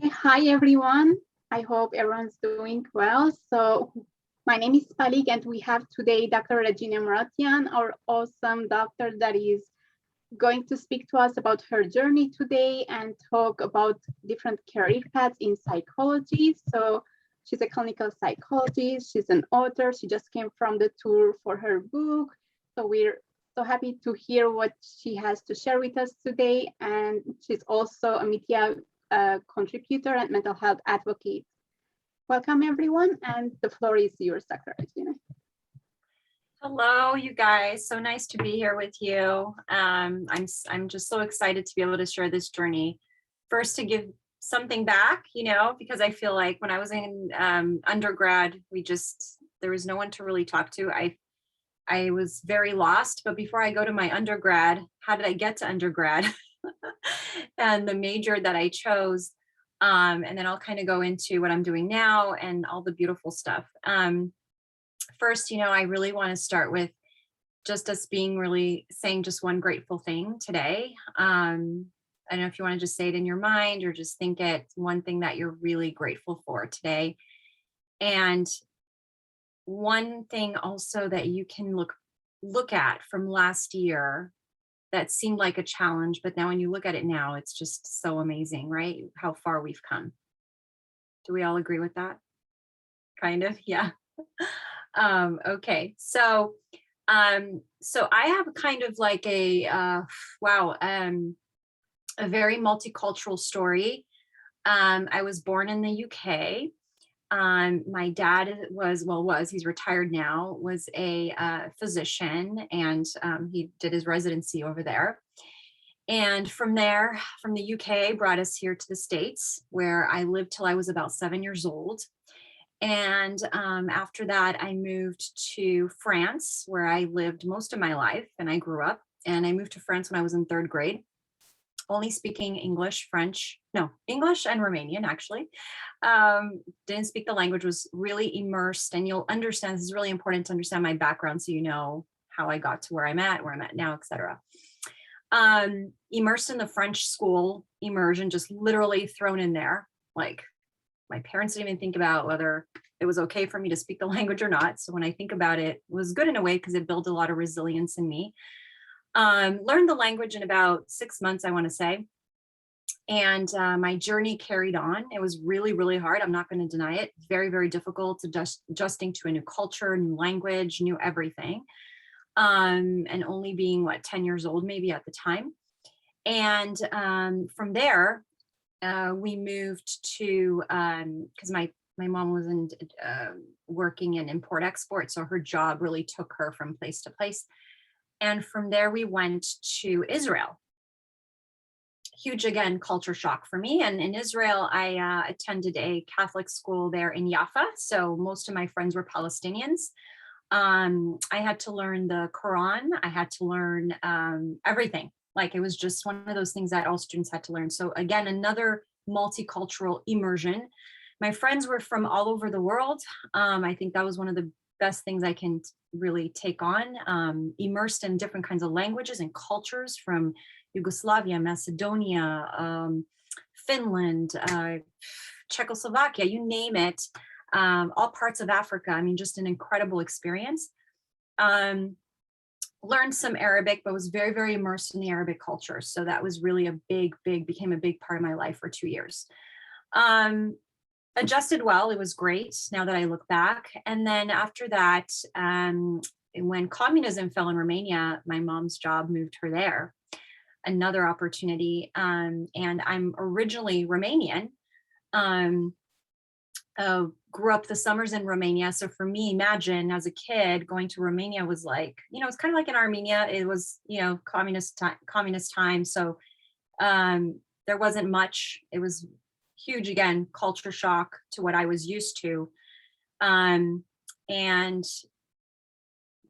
Okay, hi everyone. I hope everyone's doing well. So my name is Palik and we have today Dr. Regina Muradian, our awesome doctor that is going to speak to us about her journey today and talk about different career paths in psychology. So she's a clinical psychologist, she's an author, she just came from the tour for her book. So we're so happy to hear what she has to share with us today. And she's also a media contributor and mental health advocate. Welcome everyone, and the floor is yours, Dr. Regina. Hello, you guys. So nice to be here with you. I'm just so excited to be able to share this journey. First, to give something back, because I feel like when I was in undergrad, there was no one to really talk to. I was very lost. But before I go to my undergrad, how did I get to undergrad? And the major that I chose, and then I'll kind of go into what I'm doing now and all the beautiful stuff. First, I really want to start with just us being really saying just one grateful thing today. I don't know if you want to just say it in your mind or just think it one thing that you're really grateful for today. And one thing also that you can look at from last year that seemed like a challenge, but now when you look at it now, it's just so amazing, right? How far we've come. Do we all agree with that? Kind of, yeah. Okay, so I have kind of like a very multicultural story. I was born in the UK. My dad he's retired now, was a physician, and he did his residency over there. And from there, from the UK, brought us here to the States, where I lived till I was about 7 years old. And after that, I moved to France, where I lived most of my life and I grew up. And I moved to France when I was in 3rd grade, only speaking English and Romanian, actually. Didn't speak the language, was really immersed. And you'll understand, this is really important to understand my background so you know how I got to where I'm at now, etc. Immersed in the French school immersion, just literally thrown in there. Like, my parents didn't even think about whether it was okay for me to speak the language or not. So when I think about it, it was good in a way because it built a lot of resilience in me. Learned the language in about 6 months, I want to say. And my journey carried on. It was really, really hard. I'm not going to deny it. Very, very difficult adjusting to a new culture, new language, new everything. And only being 10 years old, maybe at the time. And from there, we moved to, because my mom wasn't working in import-export, so her job really took her from place to place. And from there, we went to Israel. Huge, again, culture shock for me. And in Israel, I attended a Catholic school there in Jaffa, so most of my friends were Palestinians. I had to learn the Quran. I had to learn everything. Like, it was just one of those things that all students had to learn. So again, another multicultural immersion. My friends were from all over the world. I think that was one of the best things I can really take on, immersed in different kinds of languages and cultures from Yugoslavia, Macedonia, Finland, Czechoslovakia, you name it, all parts of Africa. I mean, just an incredible experience. Learned some Arabic, but was very, very immersed in the Arabic culture. So that was really became a big part of my life for 2 years. Adjusted well, it was great now that I look back. And then after that, when communism fell in Romania, my mom's job moved her there. Another opportunity. And I'm originally Romanian. Grew up the summers in Romania. So for me, imagine as a kid going to Romania was like, it's kind of like in Armenia. It was, communist time. So there wasn't much. It was huge, again, culture shock to what I was used to. And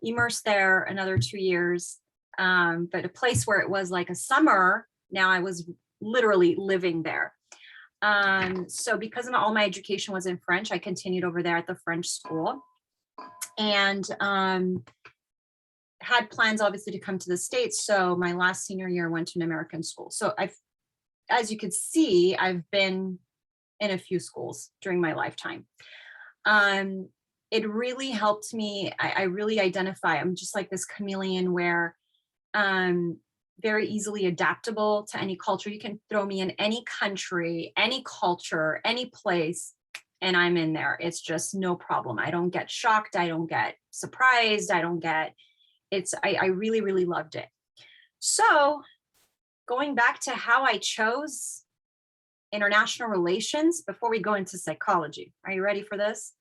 immersed there another 2 years. But a place where it was like a summer, now I was literally living there. So because all my education was in French, I continued over there at the French school, and had plans obviously to come to the States. So my last senior year went to an American school. So as you could see, I've been in a few schools during my lifetime. It really helped me. I really identify, I'm just like this chameleon where very easily adaptable to any culture. You can throw me in any country, any culture, any place, and I'm in there. It's just no problem. I don't get shocked. I don't get surprised. I really, really loved it. So going back to how I chose international relations before we go into psychology. Are you ready for this?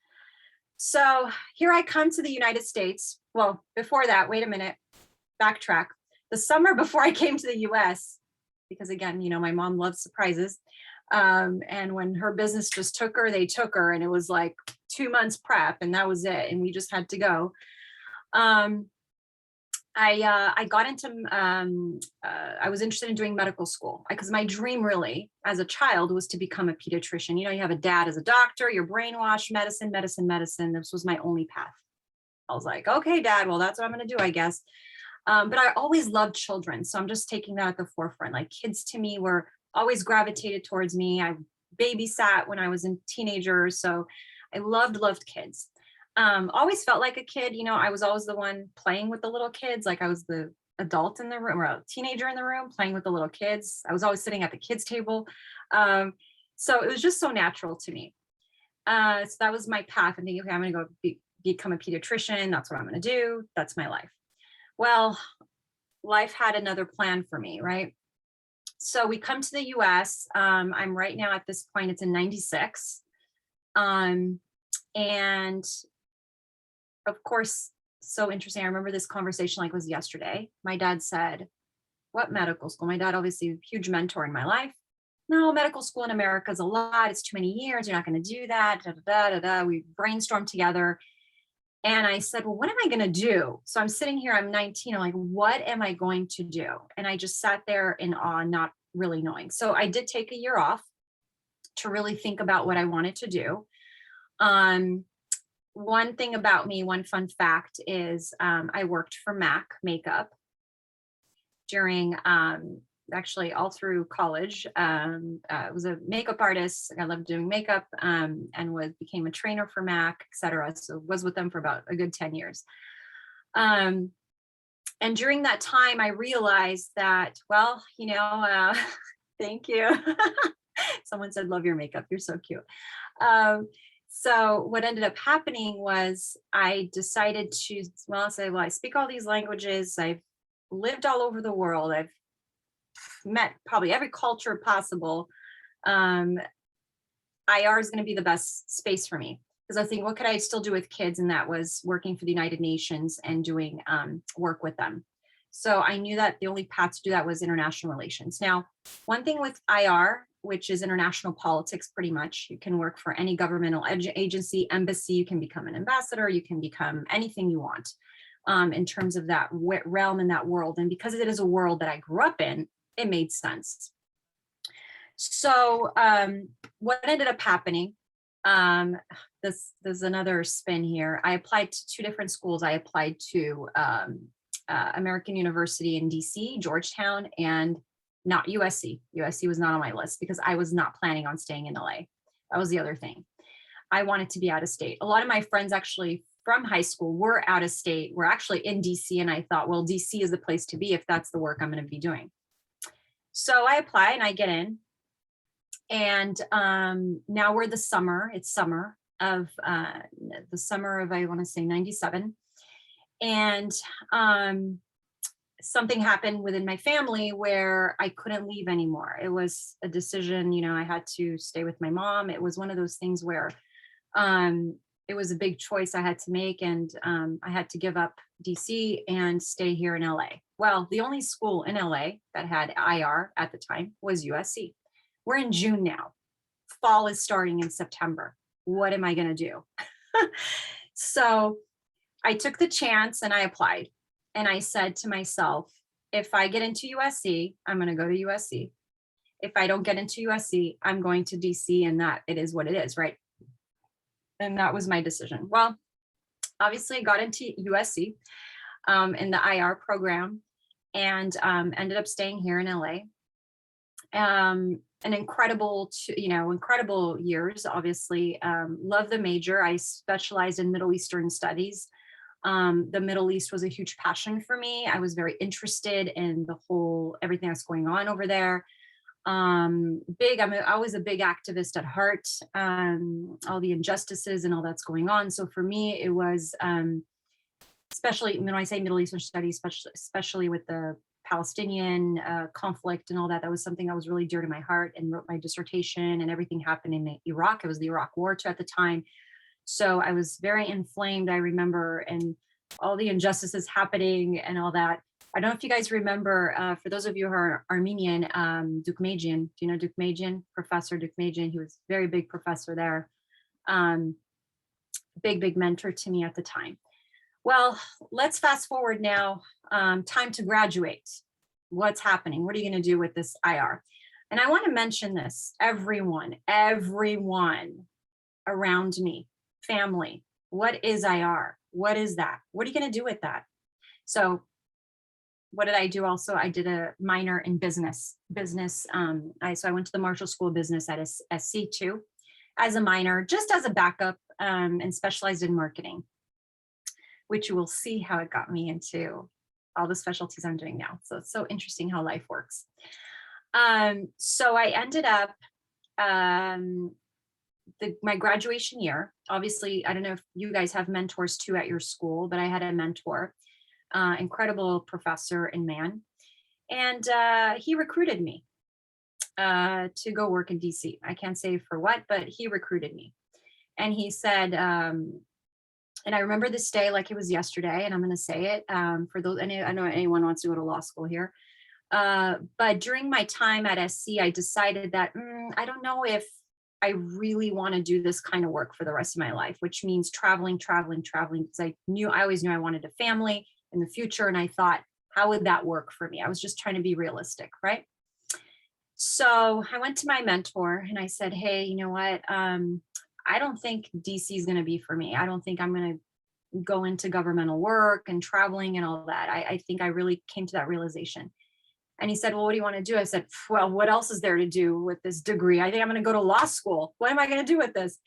So here I come to the United States. Well, before that, wait a minute, backtrack. The summer before I came to the US, because again, my mom loves surprises. And when her business just took her, they took her, and it was like 2 months prep, and that was it. And we just had to go. I got into, I was interested in doing medical school because my dream really as a child was to become a pediatrician. You have a dad as a doctor, you're brainwashed, medicine, medicine, medicine. This was my only path. I was like, okay, dad, well, that's what I'm going to do, I guess. But I always loved children. So I'm just taking that at the forefront. Like kids to me were always gravitated towards me. I babysat when I was a teenager. So I loved kids. Always felt like a kid. I was always the one playing with the little kids. Like I was the adult in the room or a teenager in the room playing with the little kids. I was always sitting at the kids' table. So it was just so natural to me. So that was my path. I'm thinking, okay, I'm going to go become a pediatrician. That's what I'm going to do. That's my life. Well, life had another plan for me, right? So we come to the US. I'm right now at this point, it's in 96. And of course, so interesting. I remember this conversation like it was yesterday. My dad said, what medical school? My dad, obviously a huge mentor in my life. No, medical school in America is a lot. It's too many years. You're not going to do that. Da, da, da, da, da. We brainstormed together. And I said, well, what am I going to do? So I'm sitting here, I'm 19. I'm like, what am I going to do? And I just sat there in awe, not really knowing. So I did take a year off to really think about what I wanted to do. One thing about me, one fun fact is I worked for MAC Makeup during actually all through college. I was a makeup artist. I loved doing makeup and became a trainer for MAC, et cetera. So was with them for about a good 10 years. And during that time, I realized that, well, thank you. Someone said, love your makeup. You're so cute. So what ended up happening was I decided to, I speak all these languages. I've lived all over the world. I've met probably every culture possible. IR is going to be the best space for me because I think, what could I still do with kids? And that was working for the United Nations and doing work with them. So I knew that the only path to do that was international relations. Now, one thing with IR, which is international politics, pretty much, you can work for any governmental agency, embassy, you can become an ambassador, you can become anything you want in terms of that realm and that world. And because it is a world that I grew up in, it made sense. So what ended up happening, there's another spin here. I applied to 2 different schools. I applied to American University in DC, Georgetown, and not USC. USC was not on my list because I was not planning on staying in LA. That was the other thing. I wanted to be out of state. A lot of my friends actually from high school were out of state, were actually in DC. And I thought, well, DC is the place to be if that's the work I'm going to be doing. So I apply and I get in. And now we're it's summer of, I want to say 97. And something happened within my family where I couldn't leave anymore. It was a decision, I had to stay with my mom. It was one of those things where it was a big choice I had to make. And I had to give up DC and stay here in LA. Well, the only school in LA that had IR at the time was USC. We're in June now. Fall is starting in September. What am I going to do? So I took the chance and I applied. And I said to myself, if I get into USC, I'm going to go to USC. If I don't get into USC, I'm going to DC, and that it is what it is, right? And that was my decision. Well, obviously I got into USC in the IR program and ended up staying here in LA. An incredible, incredible years, obviously. Love the major. I specialized in Middle Eastern studies. The Middle East was a huge passion for me. I was very interested in everything that's going on over there. I was a big activist at heart, all the injustices and all that's going on. So for me, it was, especially when I say Middle Eastern studies, especially with the Palestinian conflict and all that, that was something that was really dear to my heart, and wrote my dissertation, and everything happened in Iraq. It was the Iraq War too at the time. So I was very inflamed, I remember, and all the injustices happening and all that. I don't know if you guys remember, for those of you who are Armenian, Dukmajian. Do you know Dukmajian? Professor Dukmajian, he was a very big professor there. Big mentor to me at the time. Well, let's fast forward now. Time to graduate. What's happening? What are you going to do with this IR? And I want to mention this. Everyone around me, family, what is IR? What is that? What are you going to do with that? So what did I do also? I did a minor in business. So I went to the Marshall School of Business at SC2 as a minor, just as a backup, and specialized in marketing, which you will see how it got me into all the specialties I'm doing now. So it's so interesting how life works. So I ended up, my graduation year, obviously, I don't know if you guys have mentors too at your school, but I had a mentor, incredible professor and man. And he recruited me to go work in DC. I can't say for what, but he recruited me. And he said, and I remember this day like it was yesterday, and I'm going to say it for those, I know anyone wants to go to law school here. But during my time at SC, I decided that I don't know if I really want to do this kind of work for the rest of my life, which means traveling, because I always knew I wanted a family in the future. And I thought, how would that work for me? I was just trying to be realistic, right? So I went to my mentor and I said, hey, you know what? I don't think DC is going to be for me. I don't think I'm going to go into governmental work and traveling and all that. I think I really came to that realization. And he said, well, what do you want to do? I said, well, what else is there to do with this degree? I think I'm going to go to law school. What am I going to do with this?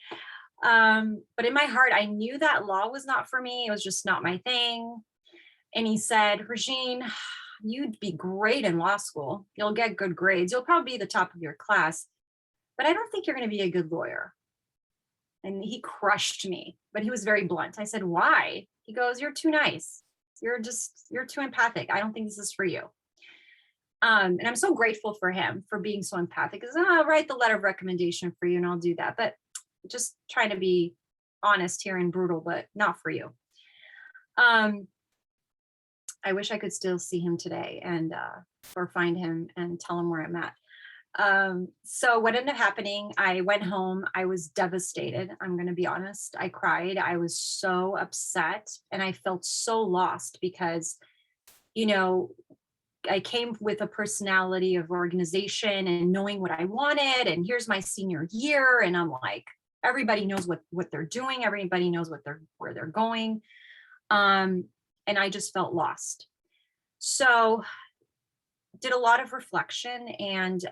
But in my heart, I knew that law was not for me. It was just not my thing. And he said, Regine, you'd be great in law school. You'll get good grades. You'll probably be the top of your class, but I don't think you're going to be a good lawyer. And he crushed me, but he was very blunt. I said, why? He goes, you're too nice. You're too empathic. I don't think this is for you. And I'm so grateful for him for being so empathic, because I'll write the letter of recommendation for you and I'll do that. But just trying to be honest here and brutal, but not for you. I wish I could still see him today and or find him and tell him where I'm at. So what ended up happening, I went home. I was devastated. I'm going to be honest. I cried. I was so upset and I felt so lost because, you know, I came with a personality of organization and knowing what I wanted. And here's my senior year. And I'm like, everybody knows what they're doing. Everybody knows where they're going. And I just felt lost. So did a lot of reflection and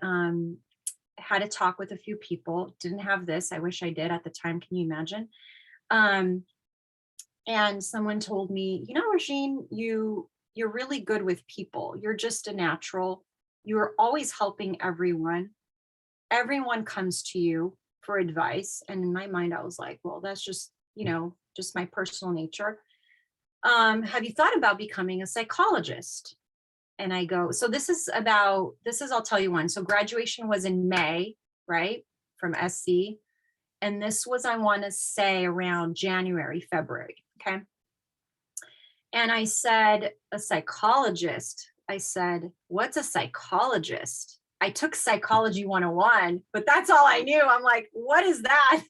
had a talk with a few people. Didn't have this. I wish I did at the time. Can you imagine? And someone told me, you know, Regine, you're really good with people. You're just a natural. You're always helping everyone. Everyone comes to you for advice. And in my mind, I was like, well, that's just, you know, just my personal nature. Have you thought about becoming a psychologist? And I go, so I'll tell you when. So graduation was in May, right? From SC. And this was, I want to say around January, February. Okay. And I said, a psychologist. I said, what's a psychologist? I took psychology 101, but that's all I knew. I'm like, what is that?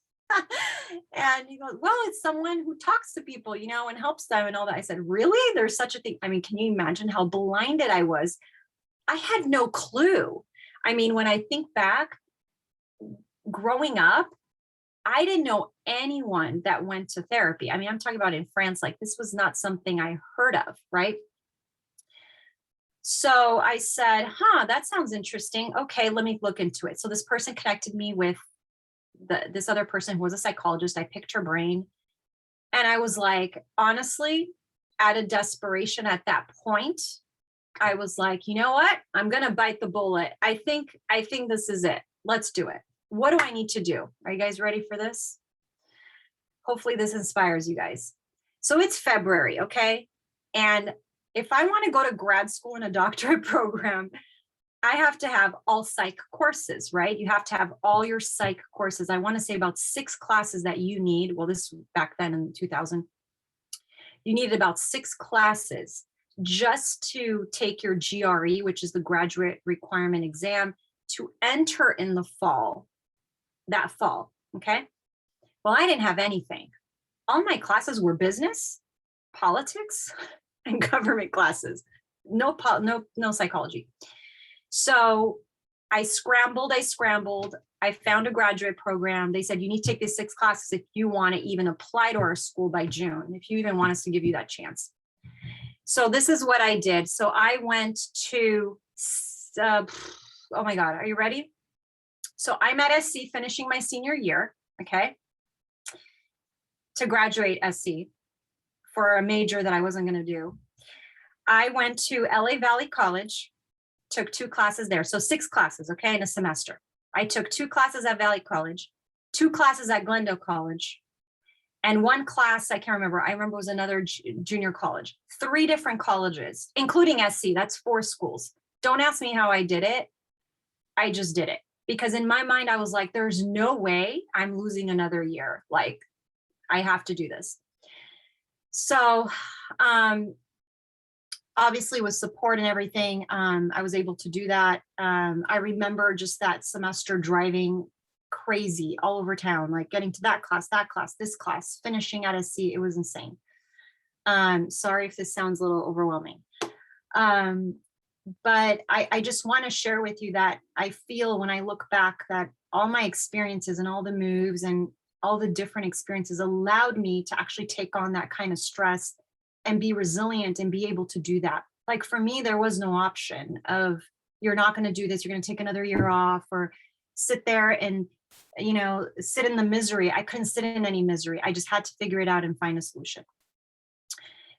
And he goes, well, it's someone who talks to people, you know, and helps them and all that. I said, really? There's such a thing. I mean, can you imagine how blinded I was? I had no clue. I mean, when I think back, growing up, I didn't know anyone that went to therapy. I mean, I'm talking about in France, like this was not something I heard of, right? So I said, that sounds interesting. Okay, let me look into it. So this person connected me with this other person who was a psychologist. I picked her brain. And I was like, honestly, out of desperation at that point, I was like, you know what? I'm going to bite the bullet. I think this is it. Let's do it. What do I need to do? Are you guys ready for this? Hopefully this inspires you guys. So it's February, okay? And if I want to go to grad school in a doctorate program, I have to have all psych courses, right? You have to have all your psych courses. I want to say about 6 classes that you need. Well, this back then in 2000, you needed about 6 classes just to take your GRE, which is the graduate requirement exam, to enter in the fall, that fall, okay? Well, I didn't have anything. All my classes were business, politics, and government classes. No psychology. So I scrambled. I found a graduate program. They said, you need to take these 6 classes if you want to even apply to our school by June, if you even want us to give you that chance. So this is what I did. So I went to, oh my God, are you ready? So I'm at SC finishing my senior year, okay, to graduate SC for a major that I wasn't going to do. I went to LA Valley College, took 2 classes there. So 6 classes, okay, in a semester. I took 2 classes at Valley College, 2 classes at Glendale College, and 1 class, I can't remember. I remember it was another junior college, 3 different colleges, including SC. That's 4 schools. Don't ask me how I did it. I just did it. Because in my mind, I was like, there's no way I'm losing another year. Like, I have to do this. So, obviously with support and everything, I was able to do that. I remember just that semester driving crazy all over town, like getting to that class, this class, finishing at SC. It was insane. Sorry if this sounds a little overwhelming. But I just want to share with you that I feel when I look back that all my experiences and all the moves and all the different experiences allowed me to actually take on that kind of stress and be resilient and be able to do that. Like for me, there was no option of, you're not going to do this, you're going to take another year off, or sit there and, you know, sit in the misery. I couldn't sit in any misery. I just had to figure it out and find a solution.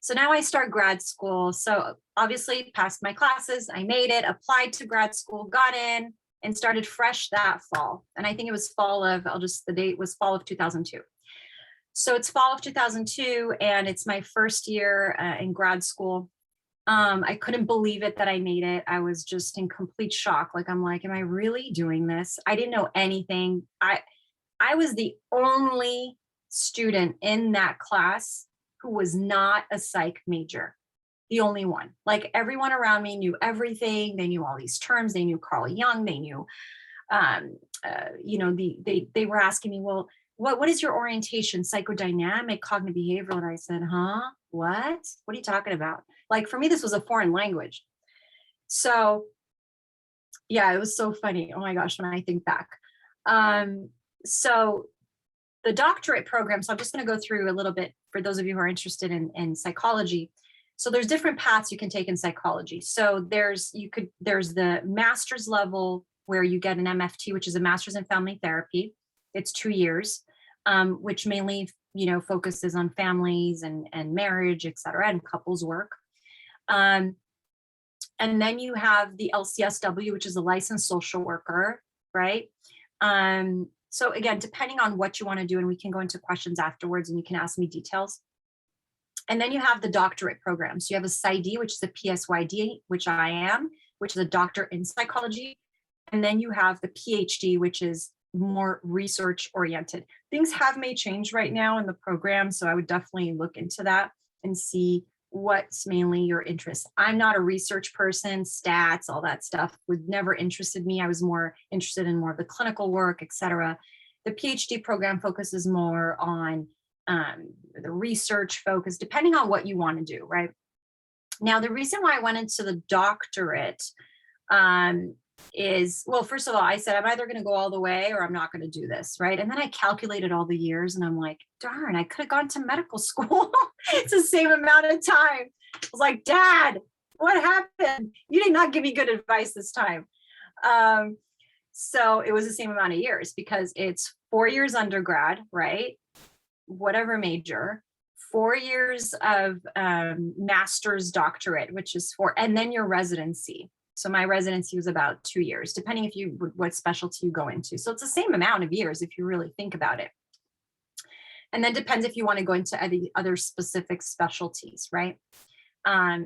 So now I start grad school. So obviously passed my classes, I made it, applied to grad school, got in, and started fresh that fall. And I think it was fall of, the date was fall of 2002. So it's fall of 2002, and it's my first year in grad school. I couldn't believe it that I made it. I was just in complete shock. Like, I'm like, am I really doing this? I didn't know anything. I was the only student in that class who was not a psych major. The only one. Like, everyone around me knew everything. They knew all these terms. They knew Carl Jung. They knew, you know, they were asking me, well, what is your orientation? Psychodynamic, cognitive behavioral. And I said, what are you talking about? Like, for me, this was a foreign language. So yeah, it was so funny. Oh my gosh, when I think back. So the doctorate program, so I'm just going to go through a little bit for those of you who are interested in psychology. So there's different paths you can take in psychology. So there's the master's level where you get an MFT, which is a master's in family therapy. It's 2 years, which mainly, you know, focuses on families and marriage, et cetera, and couples work. And then you have the LCSW, which is a licensed social worker, right? So again, depending on what you want to do, and we can go into questions afterwards and you can ask me details. And then you have the doctorate program. So you have a PsyD, which is a PSYD, which I am, which is a doctor in psychology. And then you have the PhD, which is more research oriented. Things may change right now in the program. So I would definitely look into that and see what's mainly your interest. I'm not a research person, stats, all that stuff would never interested me. I was more interested in more of the clinical work, et cetera. The PhD program focuses more on the research focus, depending on what you want to do, right? Now, the reason why I went into the doctorate is, well, first of all, I said, I'm either going to go all the way or I'm not going to do this, right? And then I calculated all the years and I'm like, darn, I could have gone to medical school. It's the same amount of time. I was like, Dad, what happened? You did not give me good advice this time. So it was the same amount of years because it's 4 years undergrad, right? Whatever major, 4 years of master's doctorate, which is and then your residency. So my residency was about 2 years, depending if what specialty you go into. So it's the same amount of years if you really think about it. And then depends if you want to go into any other specific specialties, right?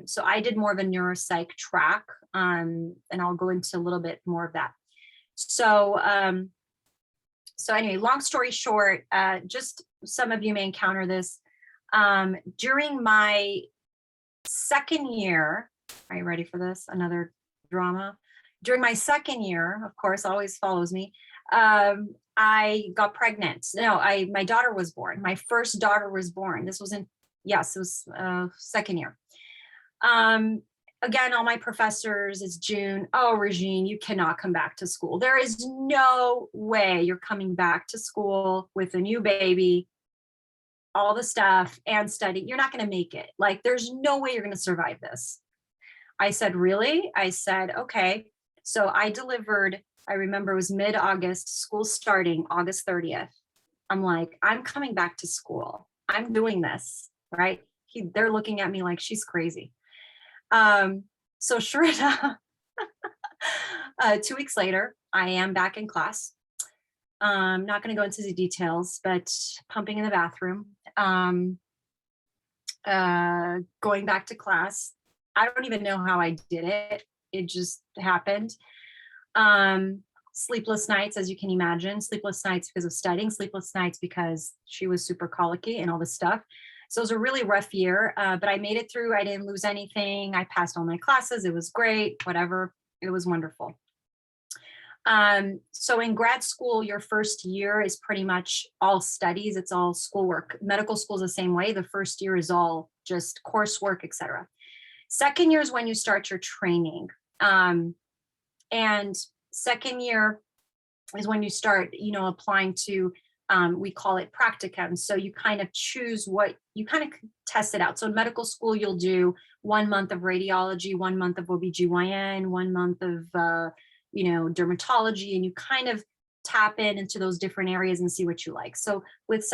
So I did more of a neuropsych track, and I'll go into a little bit more of that. So anyway, long story short, just some of you may encounter this. During my second year, are you ready for this? Another drama. During my second year, of course, always follows me. I got pregnant. No, my daughter was born. My first daughter was born. This was it was second year. Again, all my professors, it's June. Oh, Regine, you cannot come back to school. There is no way you're coming back to school with a new baby, all the stuff and study. You're not going to make it. Like, there's no way you're going to survive this. I said, really? I said, okay. So I delivered, I remember it was mid-August, school starting August 30th. I'm like, I'm coming back to school. I'm doing this, right? They're looking at me like she's crazy. So sure enough, 2 weeks later, I am back in class. I'm not going to go into the details, but pumping in the bathroom, going back to class. I don't even know how I did it. It just happened. Sleepless nights, as you can imagine, sleepless nights because of studying, sleepless nights because she was super colicky and all this stuff. So it was a really rough year, but I made it through. I didn't lose anything. I passed all my classes. It was great, whatever. It was wonderful. So in grad school, your first year is pretty much all studies. It's all schoolwork. Medical school is the same way. The first year is all just coursework, etc. Second year is when you start your training. And second year is when you start, applying to, we call it practicum. So you kind of choose what you kind of test it out. So in medical school, you'll do 1 month of radiology, 1 month of OBGYN, 1 month of, dermatology, and you kind of tap into those different areas and see what you like. So with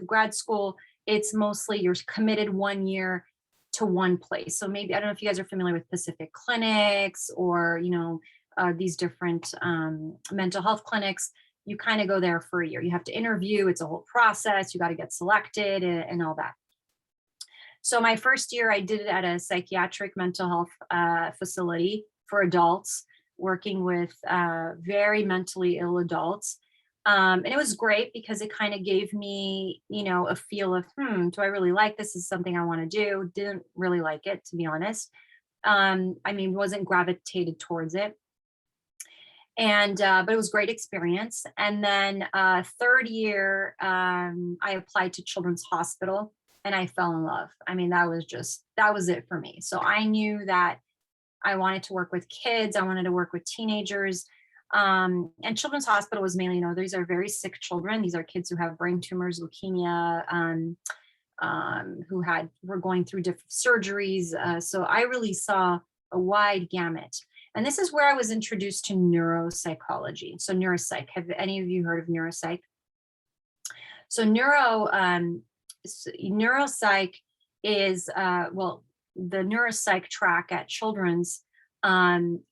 grad school, it's mostly you're committed 1 year to one place. So maybe, I don't know if you guys are familiar with Pacific clinics or, these different mental health clinics. You kind of go there for a year. You have to interview. It's a whole process. You got to get selected and all that. So my first year, I did it at a psychiatric mental health facility for adults, working with very mentally ill adults. And it was great because it kind of gave me, a feel of, do I really like this? Is something I want to do? Didn't really like it, to be honest. Wasn't gravitated towards it. And but it was a great experience. And then third year, I applied to Children's Hospital and I fell in love. That was it for me. So I knew that I wanted to work with kids. I wanted to work with teenagers. And Children's Hospital was mainly, these are very sick children. These are kids who have brain tumors, leukemia, who were going through different surgeries. So I really saw a wide gamut. And this is where I was introduced to neuropsychology. So neuropsych, have any of you heard of neuropsych? So neuropsych is, the neuropsych track at Children's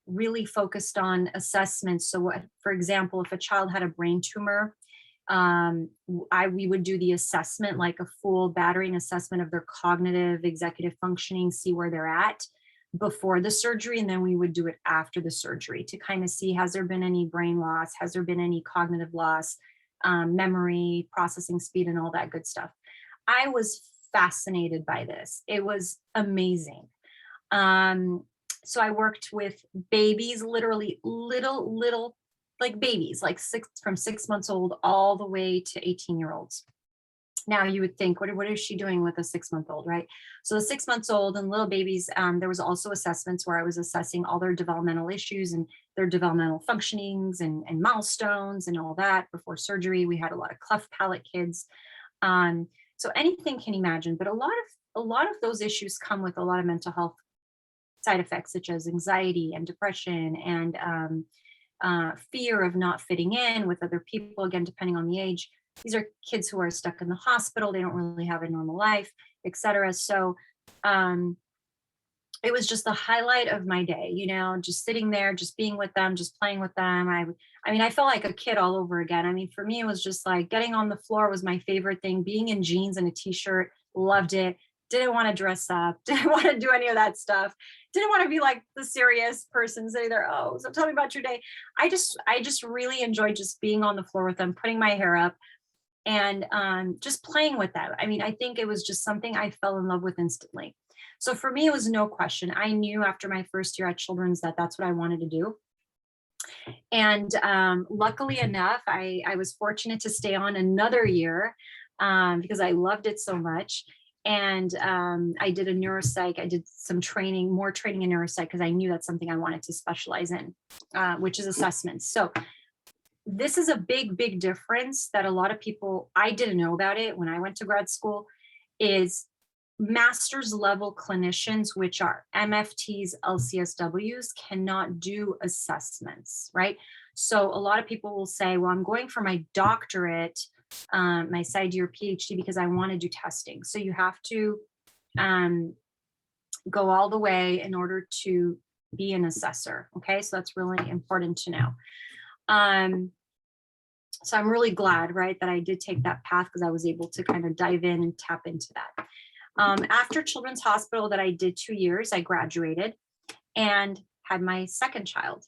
really focused on assessments. So for example, if a child had a brain tumor, we would do the assessment, like a full battering assessment of their cognitive, executive functioning, see where they're at before the surgery. And then we would do it after the surgery to kind of see, has there been any brain loss? Has there been any cognitive loss, memory, processing speed, and all that good stuff. I was fascinated by this. It was amazing. So I worked with babies, literally little like babies, like from 6 months old all the way to 18-year-olds. Now you would think, what is she doing with a 6-month-old, right? So the 6 months old and little babies, there was also assessments where I was assessing all their developmental issues and their developmental functionings and milestones and all that before surgery. We had a lot of cleft palate kids. So anything can imagine, but a lot of those issues come with a lot of mental health side effects such as anxiety and depression and fear of not fitting in with other people, again, depending on the age. These are kids who are stuck in the hospital. They don't really have a normal life, etc. So it was just the highlight of my day, you know, just sitting there, just being with them, just playing with them. I mean, I felt like a kid all over again. I mean, for me, it was just like getting on the floor was my favorite thing. Being in jeans and a t-shirt, loved it. Didn't want to dress up, didn't want to do any of that stuff. Didn't want to be like the serious person sitting there, oh, so tell me about your day. I just really enjoyed just being on the floor with them, putting my hair up and just playing with them. I mean, I think it was just something I fell in love with instantly. So for me, it was no question. I knew after my first year at Children's that that's what I wanted to do. And luckily enough, I was fortunate to stay on another year because I loved it so much. And I did a neuropsych. I did some training, more training in neuropsych, because I knew that's something I wanted to specialize in, which is assessments. So this is a big, big difference that a lot of people, I didn't know about it when I went to grad school, is master's level clinicians, which are MFTs, LCSWs, cannot do assessments, right? So a lot of people will say, well, I'm going for my doctorate, my side year PhD, because I want to do testing. So you have to go all the way in order to be an assessor. Okay, so that's really important to know. So I'm really glad, right, that I did take that path, because I was able to kind of dive in and tap into that. After Children's Hospital that I did 2 years, I graduated and had my second child.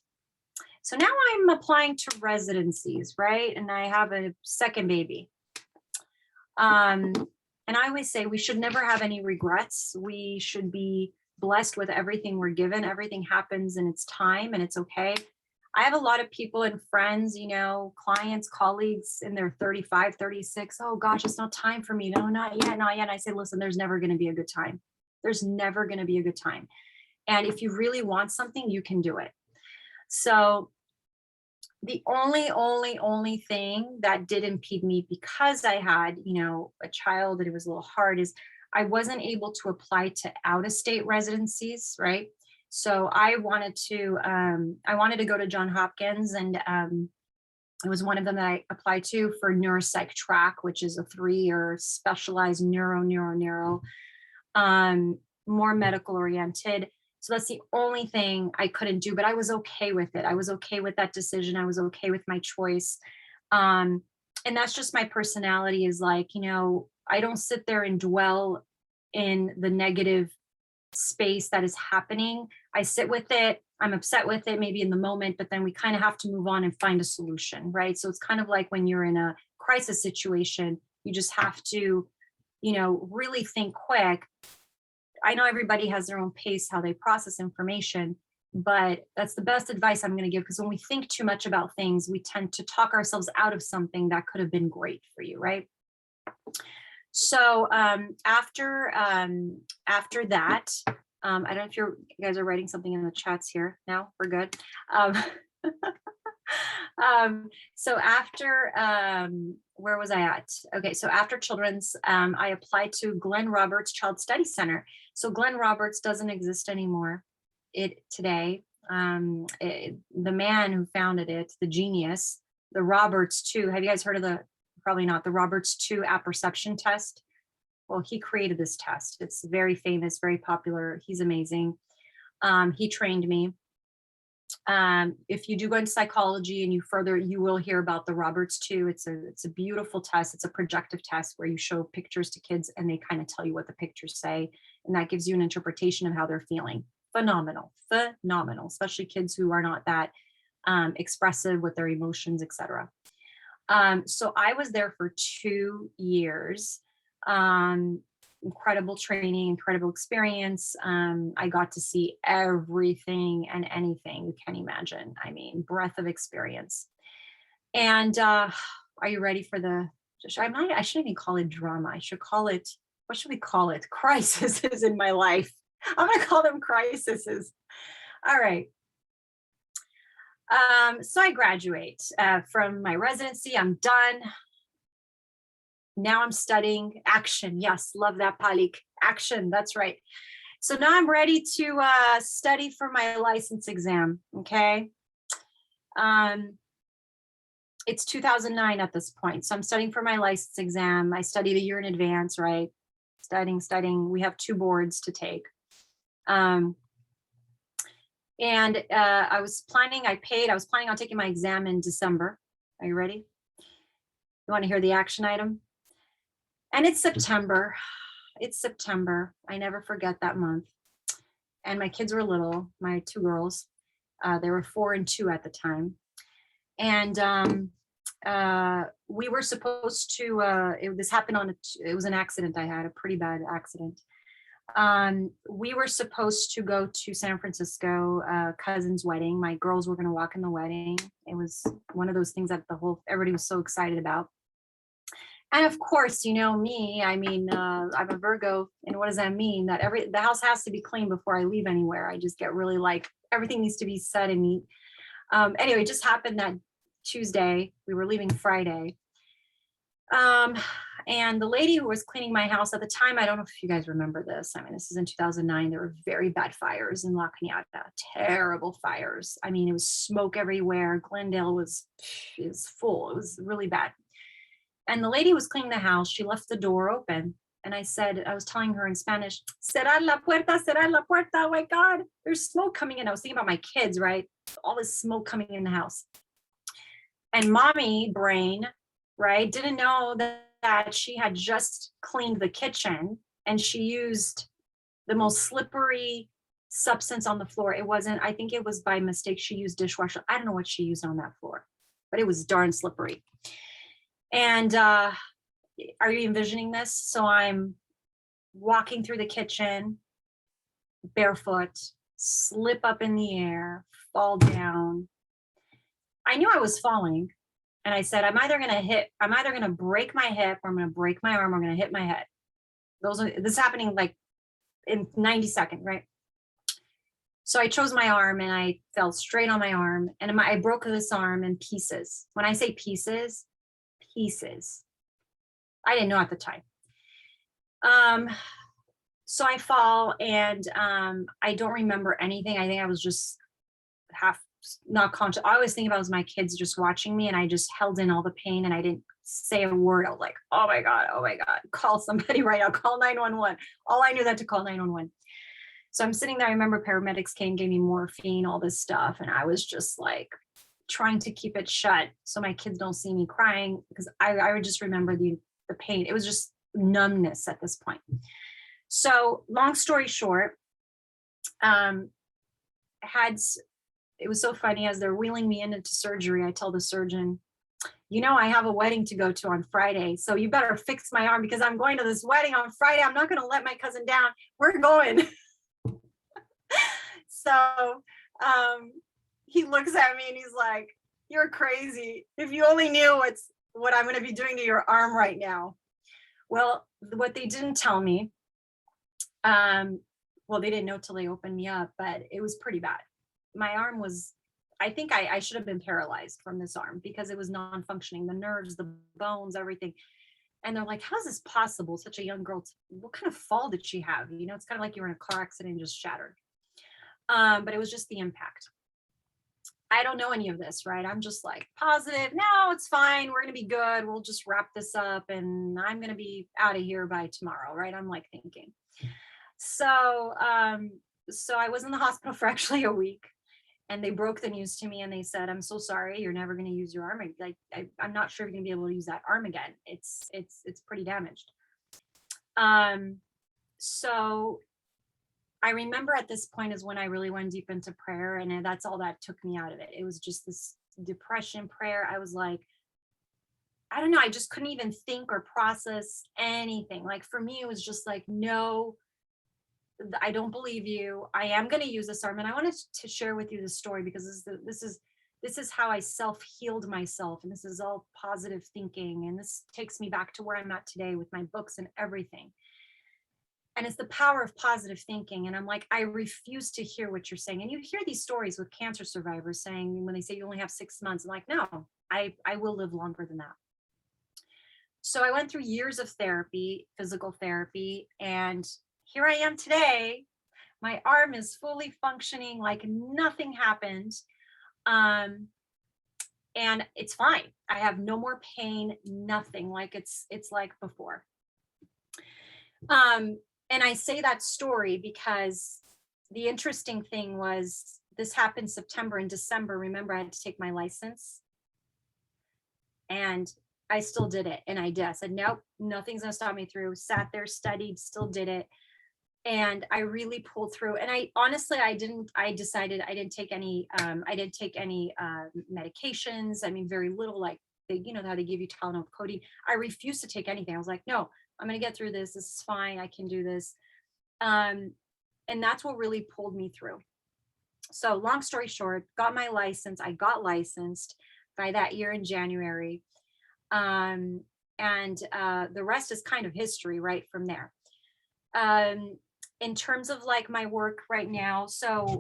So now I'm applying to residencies, right? And I have a second baby. And I always say we should never have any regrets. We should be blessed with everything we're given. Everything happens in its time and it's okay. I have a lot of people and friends, you know, clients, colleagues in their 35, 36. Oh gosh, it's not time for me. No, not yet, not yet. And I say, listen, there's never going to be a good time. There's never going to be a good time. And if you really want something, you can do it. So the only thing that did impede me, because I had, you know, a child and it was a little hard, is I wasn't able to apply to out-of-state residencies, right? So I wanted to go to Johns Hopkins, and it was one of them that I applied to for neuropsych track, which is a 3-year specialized neuro, more medical oriented. So that's the only thing I couldn't do, but I was okay with it. I was okay with that decision. I was okay with my choice. And that's just my personality, is like, you know, I don't sit there and dwell in the negative space that is happening. I sit with it. I'm upset with it maybe in the moment, but then we kind of have to move on and find a solution, right? So it's kind of like when you're in a crisis situation, you just have to, you know, really think quick. I know everybody has their own pace, how they process information, but that's the best advice I'm going to give, because when we think too much about things, we tend to talk ourselves out of something that could have been great for you, right? So after that, I don't know if you guys are writing something in the chats here. Now we're good. So after, where was I at? Okay, so after Children's, I applied to Glenn Roberts Child Study Center. So Glenn Roberts doesn't exist anymore today. The man who founded it, the genius, the Roberts 2, have you guys heard of probably not, the Roberts 2 apperception test? Well, he created this test. It's very famous, very popular. He's amazing. He trained me. If you do go into psychology and you will hear about the Roberts 2. It's a beautiful test. It's a projective test where you show pictures to kids and they kind of tell you what the pictures say. And that gives you an interpretation of how they're feeling. Phenomenal, especially kids who are not that expressive with their emotions, etc. So I was there for 2 years. Incredible training, incredible experience. I got to see everything and anything you can imagine. I mean, breadth of experience. And are you ready for I shouldn't even call it drama. I should call it, what should we call it? Crises in my life. I'm going to call them crises. All right. So I graduate from my residency. I'm done. Now I'm studying action. Yes, love that, Palik. Action, that's right. So now I'm ready to study for my license exam. Okay. It's 2009 at this point. So I'm studying for my license exam. I studied a year in advance, right? Studying. We have 2 boards to take. And I was planning on taking my exam in December. Are you ready? You want to hear the action item? And it's September. It's September. I never forget that month. And my kids were little, my 2 girls. They were 4 and 2 at the time. And we were supposed to, this happened it was an accident I had, a pretty bad accident. We were supposed to go to San Francisco, cousin's wedding. My girls were going to walk in the wedding. It was one of those things that everybody was so excited about. And of course, you know me, I mean, I'm a Virgo, and what does that mean? That the house has to be clean before I leave anywhere. I just get really like, everything needs to be set and neat. Anyway, it just happened that Tuesday, we were leaving Friday. And the lady who was cleaning my house at the time, I don't know if you guys remember this. I mean, this is in 2009. There were very bad fires in La Cañada, terrible fires. I mean, it was smoke everywhere. Glendale was full. It was really bad. And the lady was cleaning the house. She left the door open. And I was telling her in Spanish, cerrar la puerta, cerrar la puerta. Oh my God, there's smoke coming in. I was thinking about my kids, right? All this smoke coming in the house. And mommy brain, right, didn't know that she had just cleaned the kitchen and she used the most slippery substance on the floor. I think it was by mistake. She used dishwasher. I don't know what she used on that floor, but it was darn slippery. And are you envisioning this? So I'm walking through the kitchen, barefoot, slip up in the air, fall down. I knew I was falling. And I said, I'm either going to break my hip, or I'm going to break my arm, or I'm going to hit my head. This is happening like in 90 seconds, right? So I chose my arm and I fell straight on my arm, and I broke this arm in pieces. When I say pieces, I didn't know at the time. So I fall, and I don't remember anything. I think I was just not conscious. I always think about it was my kids just watching me, and I just held in all the pain and I didn't say a word. I was like, oh my God, call somebody right now, call 911. All I knew that to call 911. So I'm sitting there. I remember paramedics came, gave me morphine, all this stuff. And I was just like trying to keep it shut so my kids don't see me crying, because I would just remember the pain. It was just numbness at this point. So long story short, it was so funny, as they're wheeling me into surgery, I tell the surgeon, I have a wedding to go to on Friday, so you better fix my arm because I'm going to this wedding on Friday. I'm not going to let my cousin down. We're going. So he looks at me and he's like, you're crazy. If you only knew what I'm going to be doing to your arm right now. Well, what they didn't tell me, they didn't know till they opened me up, but it was pretty bad. My arm was, I think I should have been paralyzed from this arm because it was non-functioning, the nerves, the bones, everything. And they're like, how is this possible? Such a young girl. What kind of fall did she have? It's kind of like you were in a car accident and just shattered. But it was just the impact. I don't know any of this, right? I'm just like positive. No, it's fine. We're going to be good. We'll just wrap this up and I'm going to be out of here by tomorrow, right? I'm like thinking. So I was in the hospital for actually a week. And they broke the news to me and they said, I'm so sorry, you're never going to use your arm. Like, I'm not sure you're going to be able to use that arm again. It's pretty damaged. So I remember at this point is when I really went deep into prayer, and that's all that took me out of it. It was just this depression prayer. I was like, I don't know. I just couldn't even think or process anything. Like for me, it was just like, no, I don't believe you. I am going to use this arm. And I wanted to share with you this story because this is how I self-healed myself. And this is all positive thinking. And this takes me back to where I'm at today with my books and everything. And it's the power of positive thinking. And I'm like, I refuse to hear what you're saying. And you hear these stories with cancer survivors saying, when they say you only have 6 months, I'm like, no, I will live longer than that. So I went through years of therapy, physical therapy, and here I am today. My arm is fully functioning, like nothing happened. Um, and it's fine. I have no more pain, nothing. Like it's like before. And I say that story because the interesting thing was this happened September and December. Remember, I had to take my license, and I still did it. And I did. I said, nope, nothing's gonna stop me through. Sat there, studied, still did it. And I really pulled through. And I honestly, I decided I didn't take any, medications. I mean, very little, like they, how they give you Tylenol, codeine. I refused to take anything. I was like, no, I'm going to get through this. This is fine. I can do this. And that's what really pulled me through. So long story short, got my license. I got licensed by that year in January. And the rest is kind of history right from there. In terms of like my work right now, so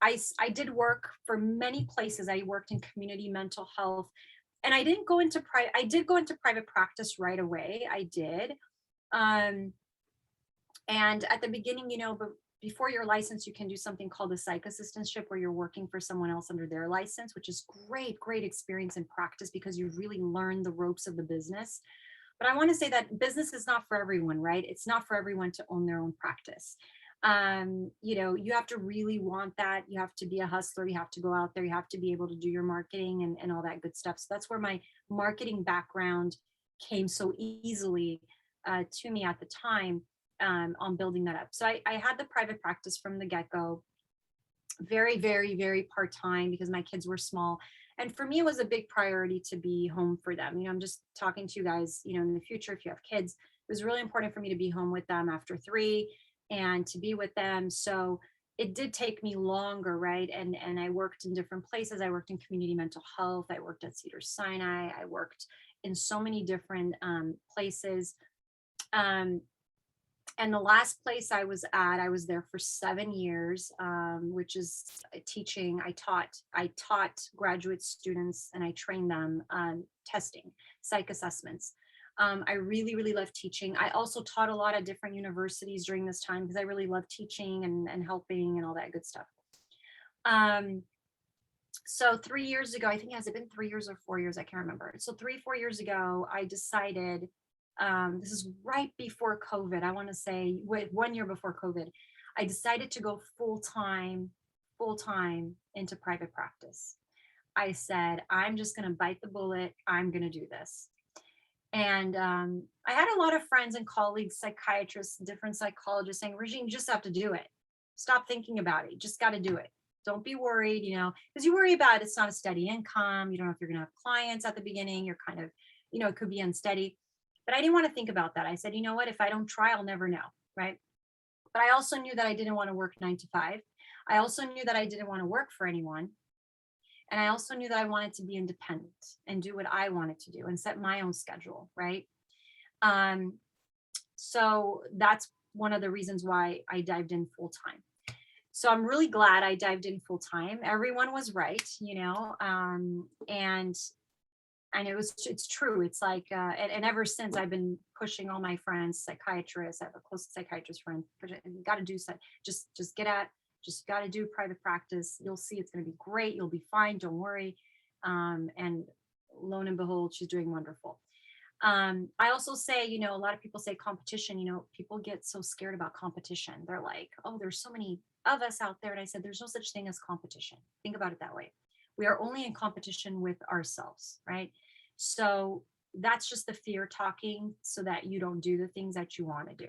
I did work for many places. I worked in community mental health, and I didn't go into private. I did go into private practice right away. I did. And at the beginning, but before your license, you can do something called a psych assistantship, where you're working for someone else under their license, which is great experience in practice because you really learn the ropes of the business. But I want to say that business is not for everyone, right? It's not for everyone to own their own practice. You have to really want that. You have to be a hustler. You have to go out there. You have to be able to do your marketing and all that good stuff. So that's where my marketing background came so easily to me at the time, on building that up. So I had the private practice from the get-go, very part-time because my kids were small. And for me, it was a big priority to be home for them. I'm just talking to you guys, in the future, if you have kids, it was really important for me to be home with them after 3 and to be with them. So it did take me longer, right? And I worked in different places. I worked in community mental health. I worked at Cedars-Sinai. I worked in so many different places. And the last place I was at, I was there for 7 years, which is teaching. I taught graduate students, and I trained them testing, psych assessments. I really loved teaching. I also taught a lot of different universities during this time because I really love teaching and helping and all that good stuff. So 3 years ago, I think, has it been 3 years or 4 years? I can't remember. So 4 years ago, I decided, this is right before COVID. I want to say 1 year before COVID, I decided to go full time into private practice. I said, I'm just going to bite the bullet. I'm going to do this. And I had a lot of friends and colleagues, psychiatrists, different psychologists saying, Regine, you just have to do it. Stop thinking about it. You just got to do it. Don't be worried, because you worry about it's not a steady income. You don't know if you're going to have clients at the beginning. You're kind of, it could be unsteady. But I didn't want to think about that. I said, you know what, if I don't try, I'll never know, right? But I also knew that I didn't want to work 9 to 5. I also knew that I didn't want to work for anyone. And I also knew that I wanted to be independent and do what I wanted to do and set my own schedule, right? So that's one of the reasons why I dived in full time. So I'm really glad I dived in full time. Everyone was right, and it's true. It's like, and ever since, I've been pushing all my friends, psychiatrists. I have a close psychiatrist friend. You got to do so. Just got to do private practice. You'll see, it's going to be great. You'll be fine. Don't worry. And lo and behold, she's doing wonderful. I also say, a lot of people say competition. People get so scared about competition. They're like, oh, there's so many of us out there. And I said, there's no such thing as competition. Think about it that way. We are only in competition with ourselves, right? So that's just the fear talking so that you don't do the things that you want to do.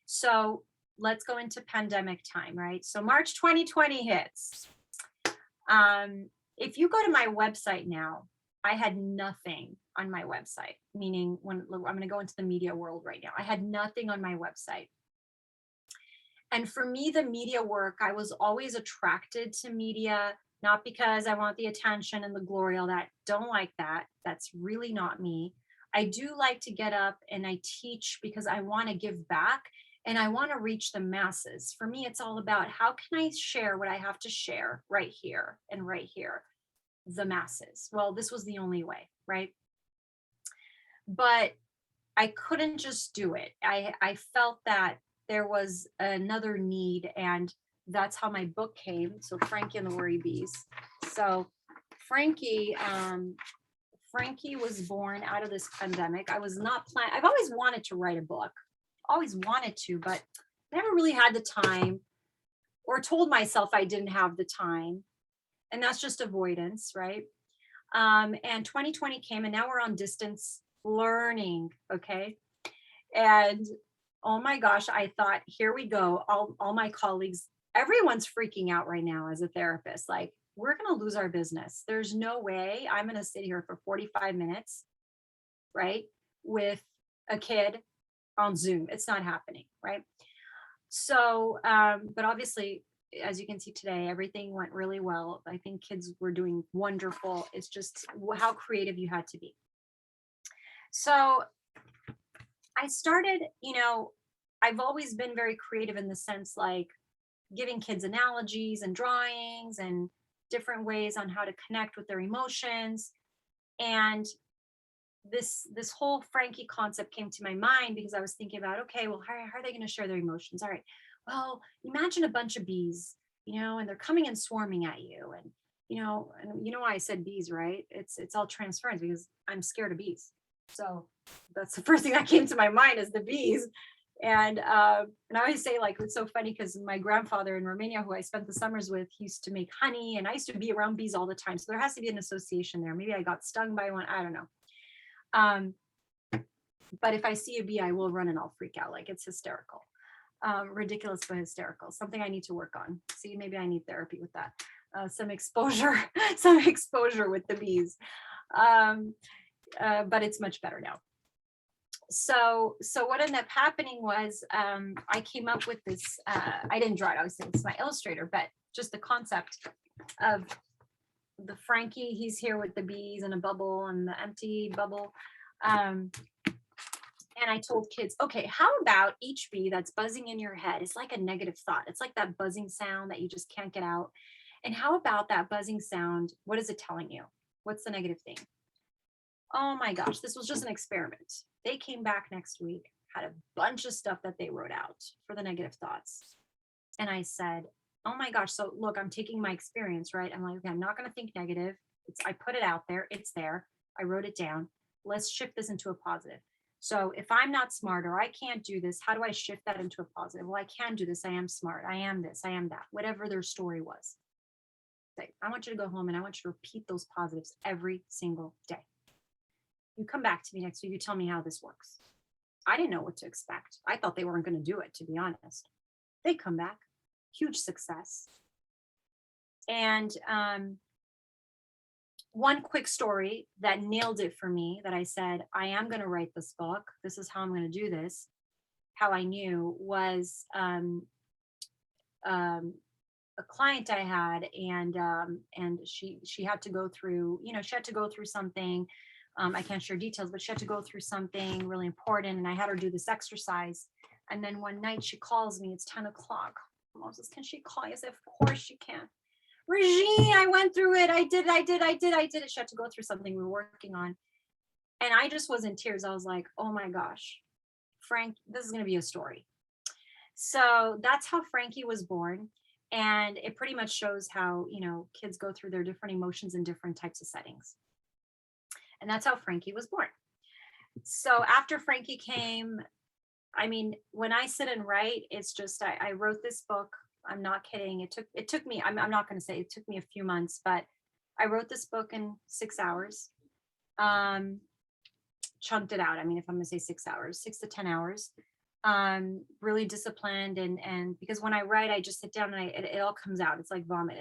So let's go into pandemic time, right? So March 2020 hits. If you go to my website now, I had nothing on my website, meaning when I'm going to go into the media world right now, I had nothing on my website. And for me, the media work, I was always attracted to media, not because I want the attention and the glory, all that. Don't like that. That's really not me. I do like to get up and I teach because I want to give back and I want to reach the masses. For me, it's all about how can I share what I have to share right here and right here, the masses. Well, this was the only way, right? But I couldn't just do it. I felt that there was another need, and that's how my book came. So Frankie and the Worry Bees. So Frankie, Frankie was born out of this pandemic. I was not planning. I've always wanted to write a book, always wanted to, but never really had the time, or told myself I didn't have the time. And that's just avoidance, right? And 2020 came, and now we're on distance learning. Okay. And oh my gosh, I thought, here we go. All my colleagues, everyone's freaking out right now as a therapist. Like, we're going to lose our business. There's no way I'm going to sit here for 45 minutes, right, with a kid on Zoom. It's not happening, right? So, but obviously, as you can see today, everything went really well. I think kids were doing wonderful. It's just how creative you had to be. So I started, I've always been very creative in the sense, like giving kids analogies and drawings and different ways on how to connect with their emotions. And this whole Frankie concept came to my mind because I was thinking about, okay, well, how are they going to share their emotions? All right, well, imagine a bunch of bees, and they're coming and swarming at you. And you know why I said bees, right? It's all transference, because I'm scared of bees. So that's the first thing that came to my mind, is the bees. And I always say, like, it's so funny because my grandfather in Romania, who I spent the summers with, he used to make honey, and I used to be around bees all the time. So there has to be an association there. Maybe I got stung by one. I don't know. But if I see a bee, I will run and I'll freak out. Like, it's hysterical. Ridiculous but hysterical. Something I need to work on. See, maybe I need therapy with that. Some exposure with the bees. But it's much better now. So what ended up happening was, I came up with this, I didn't draw it, obviously it's my illustrator, but just the concept of the Frankie, he's here with the bees and a bubble and the empty bubble. And I told kids, okay, how about each bee that's buzzing in your head is like a negative thought. It's like that buzzing sound that you just can't get out. And how about that buzzing sound? What is it telling you? What's the negative thing? Oh my gosh, this was just an experiment. They came back next week, had a bunch of stuff that they wrote out for the negative thoughts. And I said, oh my gosh, so look, I'm taking my experience, right? I'm like, okay, I'm not going to think negative. I put it out there. It's there. I wrote it down. Let's shift this into a positive. So if I'm not smart, or I can't do this, how do I shift that into a positive? Well, I can do this. I am smart. I am this. I am that. Whatever their story was. I want you to go home and I want you to repeat those positives every single day. You come back to me next week, you tell me how this works. I didn't know what to expect. I thought they weren't going to do it, to be honest. They come back, huge success. And one quick story that nailed it for me, that I said, I am going to write this book. This is how I'm going to do this. How I knew was a client I had, and she had to go through, she had to go through something. I can't share details, but she had to go through something really important, and I had her do this exercise. And then one night she calls me, it's 10 o'clock. Moses, can she call you? I said, of course she can. Regine, I went through it. I did it. She had to go through something we were working on. And I just was in tears. I was like, oh my gosh, Frank, this is going to be a story. So that's how Frankie was born. And it pretty much shows how, kids go through their different emotions in different types of settings. And that's how Frankie was born. So after Frankie came, I mean, when I sit and write, it's just, I wrote this book. I'm not kidding. It took me, I'm not going to say it took me a few months, but I wrote this book in 6 hours. Chunked it out. I mean, if I'm going to say 6 hours, 6 to 10 hours, really disciplined. And because when I write, I just sit down and it all comes out. It's like vomit.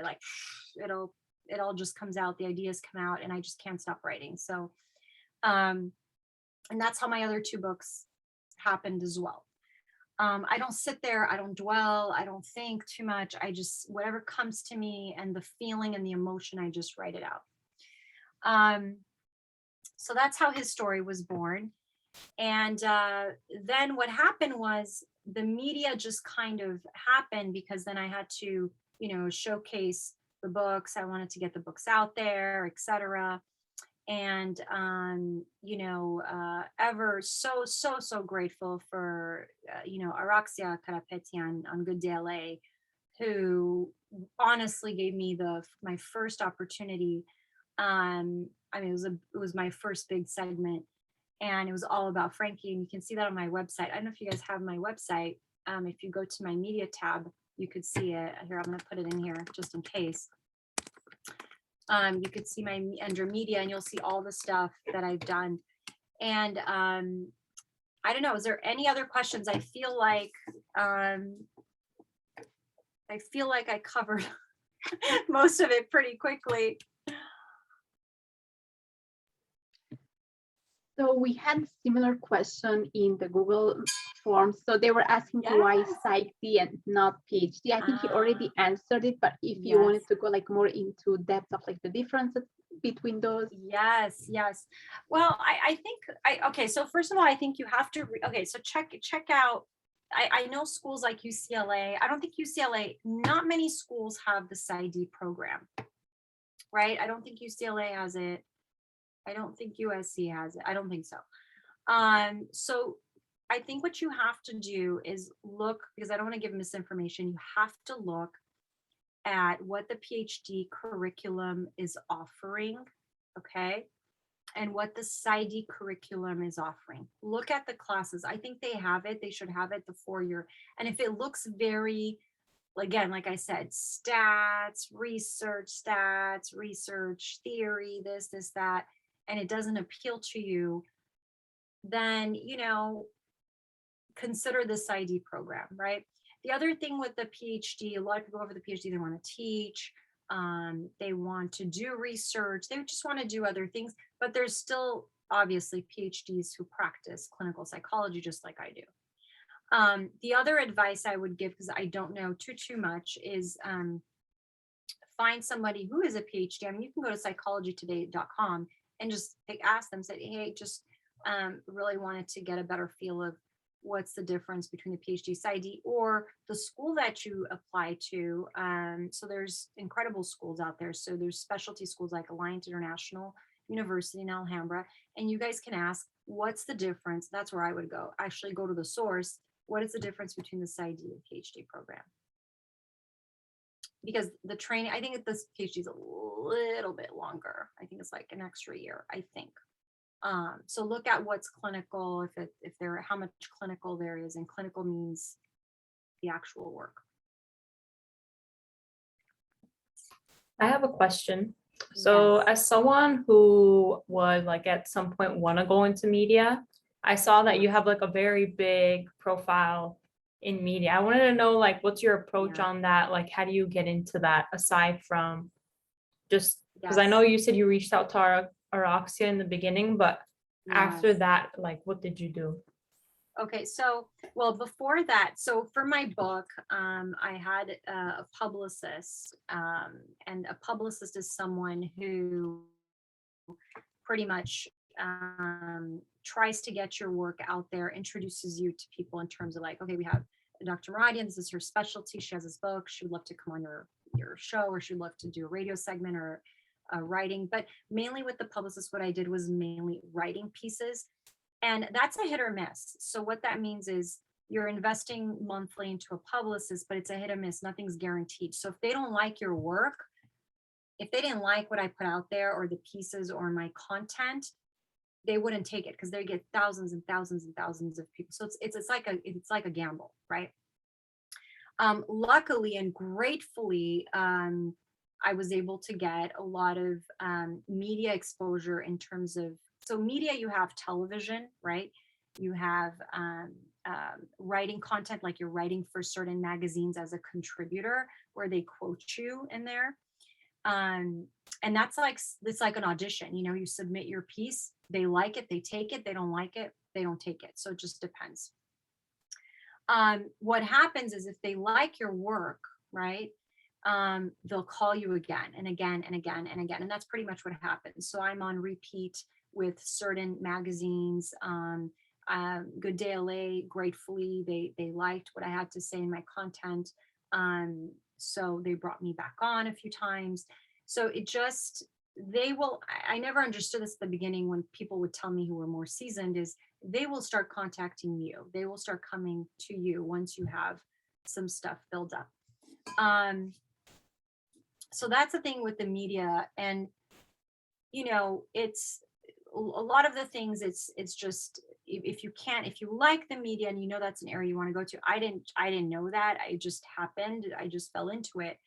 It all just comes out. The ideas come out and I just can't stop writing. So, and that's how my other 2 books happened as well. I don't sit there. I don't dwell. I don't think too much. I just, whatever comes to me and the feeling and the emotion, I just write it out. So that's how his story was born. And then what happened was the media just kind of happened, because then I had to, showcase the books. I wanted to get the books out there, etc. And, ever so grateful for, Araxia Karapetian on Good Day LA, who honestly gave me my first opportunity. It was my first big segment, and it was all about Frankie. And you can see that on my website. I don't know if you guys have my website. If you go to my media tab, you could see it here. I'm going to put it in here just in case. You could see my under media, and you'll see all the stuff that I've done. And I don't know, is there any other questions? I feel like I covered most of it pretty quickly. So we had a similar question in the Google Forms. So they were asking why PsyD and not PhD. I think you already answered it, but if you wanted to go like more into depth of like the differences between those. Yes. Well, I think okay. So first of all, I think you have to, so check out, I know schools like UCLA. I don't think UCLA, not many schools have the PsyD program, right? I don't think UCLA has it. I don't think USC has it. I don't think so. So I think what you have to do is look, because I don't want to give misinformation. You have to look at what the PhD curriculum is offering, okay? And what the PsyD curriculum is offering. Look at the classes. I think they have it. They should have it the 4-year. And if it looks very, again, like I said, stats, research theory, this, that, and it doesn't appeal to you, then, consider the PsyD program, right? The other thing with the PhD, a lot of people go over the PhD, they want to teach, they want to do research, they just want to do other things, but there's still obviously PhDs who practice clinical psychology just like I do. The other advice I would give, because I don't know too much, is find somebody who is a PhD. I mean, you can go to psychologytoday.com and just ask them, say, hey, just really wanted to get a better feel of what's the difference between the PhD PsyD or the school that you apply to. So there's incredible schools out there. So there's specialty schools like Alliance International University in Alhambra, and you guys can ask, what's the difference? That's where I would go. Actually go to the source. What is the difference between the PsyD and PhD program? Because the training, I think this PhD is a little bit longer. I think it's like an extra year, I think. So look at what's clinical, if there, how much clinical there is, and clinical means the actual work. I have a question. So yes. As someone who would like at some point want to go into media, I saw that you have like a very big profile in media. I wanted to know like what's your approach on that? Like how do you get into that aside from just because I know you said you reached out to Araxia in the beginning, but after that, like what did you do? Okay, so well before that, so for my book, I had a publicist, and a publicist is someone who pretty much tries to get your work out there, introduces you to people in terms of like, okay, we have Dr. Muradian, this is her specialty, she has this book, she would love to come on your show, or she'd love to do a radio segment or writing. But mainly with the publicist, what I did was mainly writing pieces, and that's a hit or miss. So what that means is you're investing monthly into a publicist, but it's a hit or miss, nothing's guaranteed. So if they don't like your work, if they didn't like what I put out there or the pieces or my content, they wouldn't take it because they get thousands and thousands and thousands of people. So it's like a gamble, right? Luckily and gratefully, I was able to get a lot of media exposure in terms of, so media, you have television, right? You have writing content, like you're writing for certain magazines as a contributor where they quote you in there. And that's like, it's like an audition, you submit your piece, they like it, they take it, they don't like it, they don't take it. So it just depends. What happens is if they like your work, right, they'll call you again and again and again and again. And that's pretty much what happens. So I'm on repeat with certain magazines. Good Day LA, gratefully, they liked what I had to say in my content. So they brought me back on a few times. So it just, they will, I never understood this at the beginning when people would tell me who were more seasoned, is they will start contacting you. They will start coming to you once you have some stuff built up. So that's the thing with the media. And, you know, it's a lot of the things, it's just, if you like the media and you know that's an area you want to go to, I didn't know that. It just happened. I just fell into it.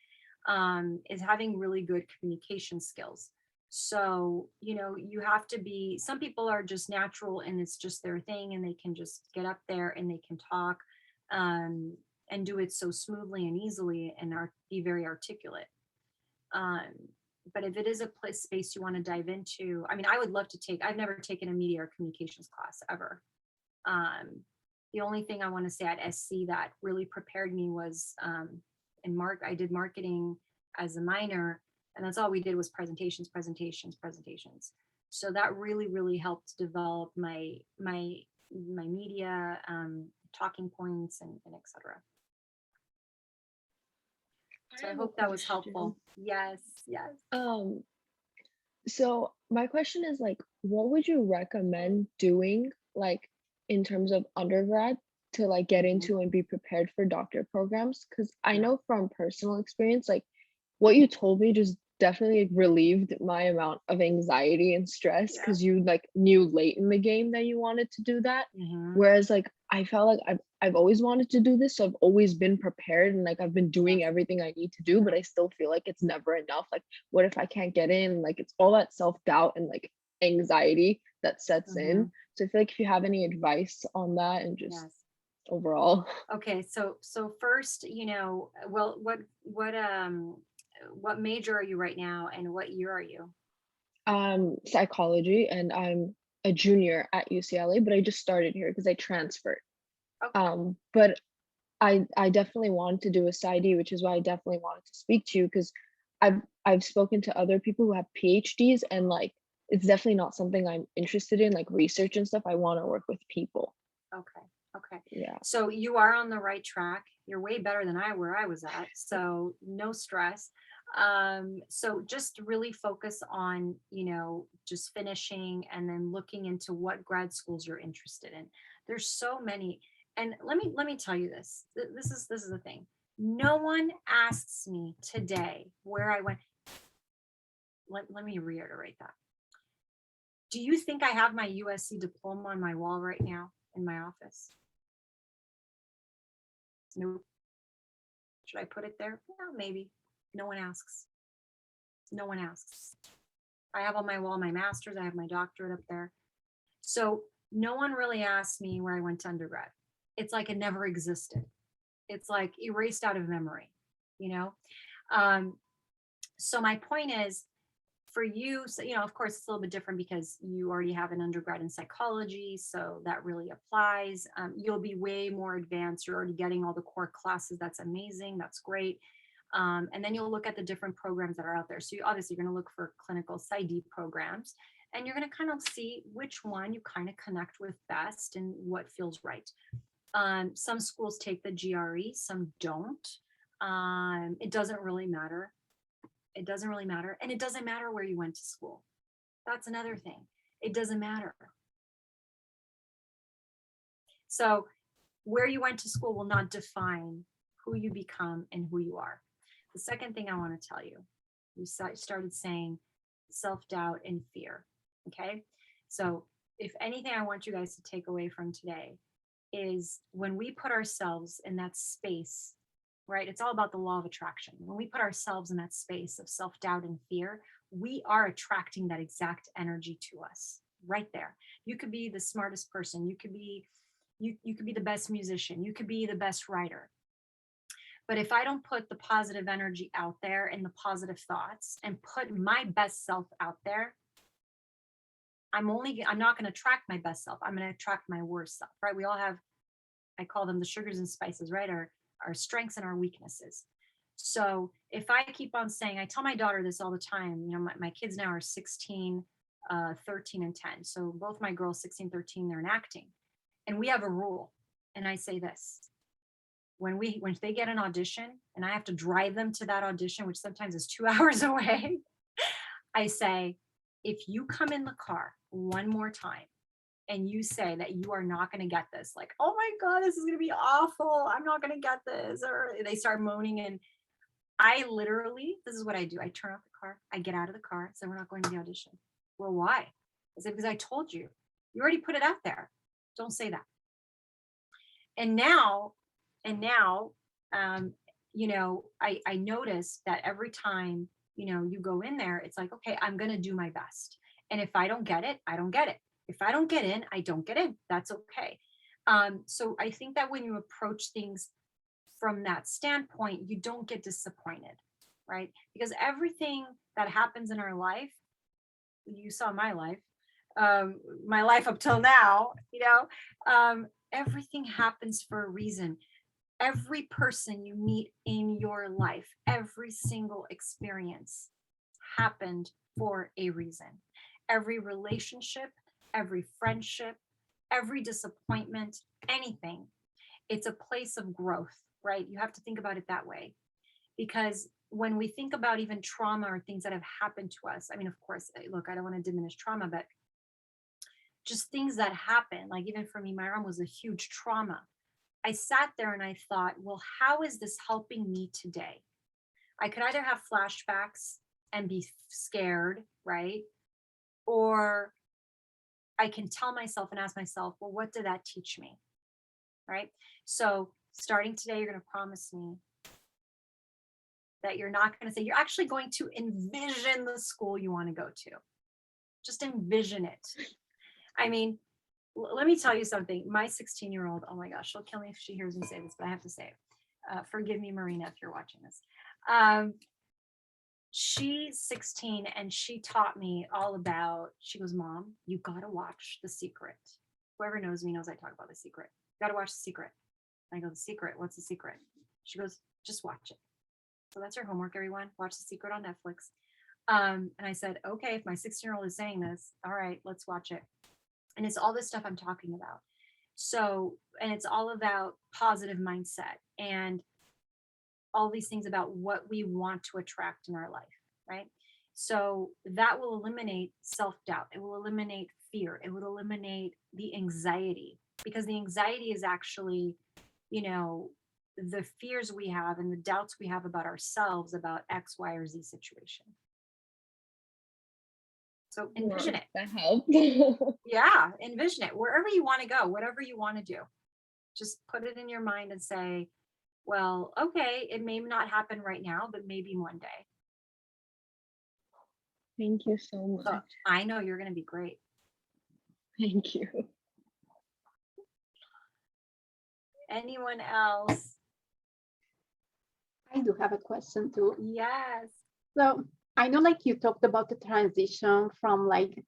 Is having really good communication skills. So, you know, you have to be, some people are just natural and it's just their thing and they can just get up there and they can talk, and do it so smoothly and easily and be very articulate. But if it is a space you want to dive into, I mean, I would love to I've never taken a media or communications class ever. The only thing I want to say at SC that really prepared me was, I did marketing as a minor, and that's all we did was presentations. So that really helped develop my media, talking points and et cetera. So I hope that was helpful. Yes. So my question is like, what would you recommend doing like in terms of undergrad to like get into and be prepared for doctorate programs? Because I know from personal experience, like what you told me just definitely relieved my amount of anxiety and stress, because you like knew late in the game that you wanted to do that. Whereas like I felt like I've always wanted to do this, so I've always been prepared and like I've been doing everything I need to do, but I still feel like it's never enough. Like, what if I can't get in? Like, it's all that self-doubt and like anxiety that sets in. So I feel like if you have any advice on that and just overall. Okay, so first, you know, well, what major are you right now and what year are you? Psychology, and I'm a junior at UCLA, but I just started here because I transferred. Okay. But I definitely wanted to do a PsyD, which is why I definitely wanted to speak to you, because I've spoken to other people who have PhDs, and like it's definitely not something I'm interested in, like research and stuff. I want to work with people. Okay. Yeah. So you are on the right track. You're way better than where I was at. So no stress. So just really focus on, you know, just finishing and then looking into what grad schools you're interested in. There's so many. And let me tell you this. This is the thing. No one asks me today where I went. Let me reiterate that. Do you think I have my USC diploma on my wall right now in my office? Nope. Should I put it there? Yeah, maybe. No one asks. No one asks. I have on my wall my master's, I have my doctorate up there. So no one really asked me where I went to undergrad. It's like it never existed. It's like erased out of memory, you know? So my point is, for you, so, you know, of course, it's a little bit different because you already have an undergrad in psychology, so that really applies. You'll be way more advanced. You're already getting all the core classes. That's amazing. That's great. And then you'll look at the different programs that are out there. So you obviously you're going to look for clinical PsyD programs, and you're going to kind of see which one you kind of connect with best and what feels right. Some schools take the GRE, some don't. It doesn't really matter. It doesn't really matter. And it doesn't matter where you went to school. That's another thing. It doesn't matter. So where you went to school will not define who you become and who you are. The second thing I want to tell you, you started saying self-doubt and fear. Okay. So if anything I want you guys to take away from today is when we put ourselves in that space, right? It's all about the law of attraction. When we put ourselves in that space of self-doubt and fear, we are attracting that exact energy to us right there. You could be the smartest person. You could be the best musician. You could be the best writer. But if I don't put the positive energy out there and the positive thoughts and put my best self out there, I'm not going to attract my best self. I'm going to attract my worst self, right? We all have, I call them the sugars and spices, right? Our strengths and our weaknesses. So if I keep on saying, I tell my daughter this all the time, you know, my kids now are 16, 13 and 10. So both my girls, 16, 13, they're in acting. And we have a rule. And I say this, when they get an audition and I have to drive them to that audition, which sometimes is 2 hours away, I say, if you come in the car one more time and you say that you are not going to get this, like, oh my God, this is going to be awful, I'm not going to get this, or they start moaning, and I literally, this is what I do. I turn off the car, I get out of the car, say, we're not going to the audition. Well, why? I said, because I told you, you already put it out there. Don't say that. And now, you know, I noticed that every time, you know, you go in there, it's like, okay, I'm going to do my best. And if I don't get it, I don't get it. If I don't get in, I don't get in. That's okay. So I think that when you approach things from that standpoint, you don't get disappointed, right? Because everything that happens in our life, you saw my life up till now, you know, everything happens for a reason. Every person you meet in your life, every single experience happened for a reason. Every relationship, every friendship, every disappointment, anything, it's a place of growth, right? You have to think about it that way. Because when we think about even trauma or things that have happened to us, I mean, of course, look, I don't want to diminish trauma, but just things that happen, like even for me, my mom was a huge trauma. I sat there and I thought, well, how is this helping me today? I could either have flashbacks and be scared, right? Or I can tell myself and ask myself, well, what did that teach me? Right? So starting today, you're going to promise me that you're not going to say, you're actually going to envision the school you want to go to. Just envision it. I mean, let me tell you something. My 16-year-old, oh my gosh, she'll kill me if she hears me say this, but I have to say it. Forgive me, Marina, if you're watching this. She's 16 and she taught me all about, she goes, Mom, you got to watch The Secret. Whoever knows me knows I talk about The Secret. You got to watch The Secret. I go, The Secret? What's The Secret? She goes, just watch it. So that's your homework, everyone. Watch The Secret on Netflix. And I said, okay, if my 16-year-old is saying this, all right, let's watch it. And it's all this stuff I'm talking about. So, and it's all about positive mindset and all these things about what we want to attract in our life, right? So that will eliminate self-doubt. It will eliminate fear. It will eliminate the anxiety, because the anxiety is actually, you know, the fears we have and the doubts we have about ourselves about X, Y, or Z situation. So envision it. That helped. Yeah, envision it. Wherever you want to go, whatever you want to do, just put it in your mind and say, well, okay, it may not happen right now, but maybe one day. Thank you so much. So I know you're going to be great. Thank you. Anyone else? I do have a question too. Yes. So I know like you talked about the transition from like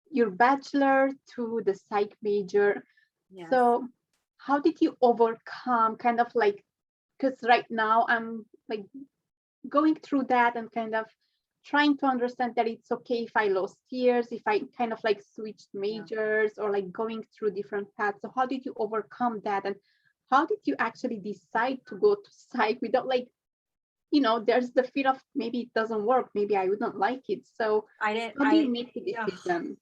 your bachelor to the psych major. Yes. So how did you overcome kind of like, because right now I'm like going through that and kind of trying to understand that it's okay if I lost years, if I kind of like switched majors or like going through different paths. So how did you overcome that? And how did you actually decide to go to psych without like, you know, there's the fear of maybe it doesn't work, maybe I wouldn't like it. So how do you make the decision?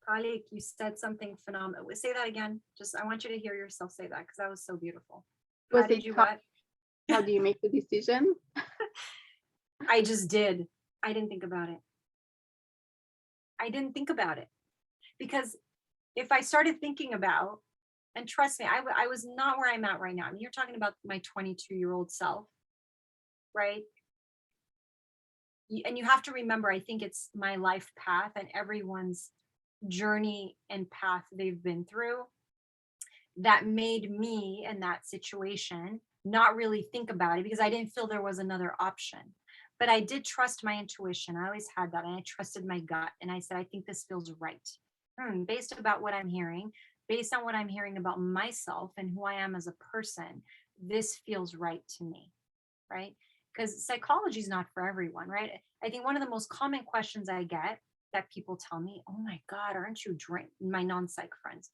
Kalik, you said something phenomenal. Say that again. Just, I want you to hear yourself say that because that was so beautiful. How did you what? How do you make the decision? I just did. I didn't think about it. I didn't think about it. Because if I started thinking about, and trust me, I was not where I'm at right now. I mean, you're talking about my 22-year-old self, right? And you have to remember, I think it's my life path and everyone's journey and path they've been through that made me in that situation not really think about it, because I didn't feel there was another option. But I did trust my intuition. I always had that. And I trusted my gut. And I said, I think this feels right. Based about what I'm hearing, based on what I'm hearing about myself and who I am as a person, this feels right to me, right? Because psychology is not for everyone, right? I think one of the most common questions I get that people tell me, oh my God, aren't you drained? My non-psych friends,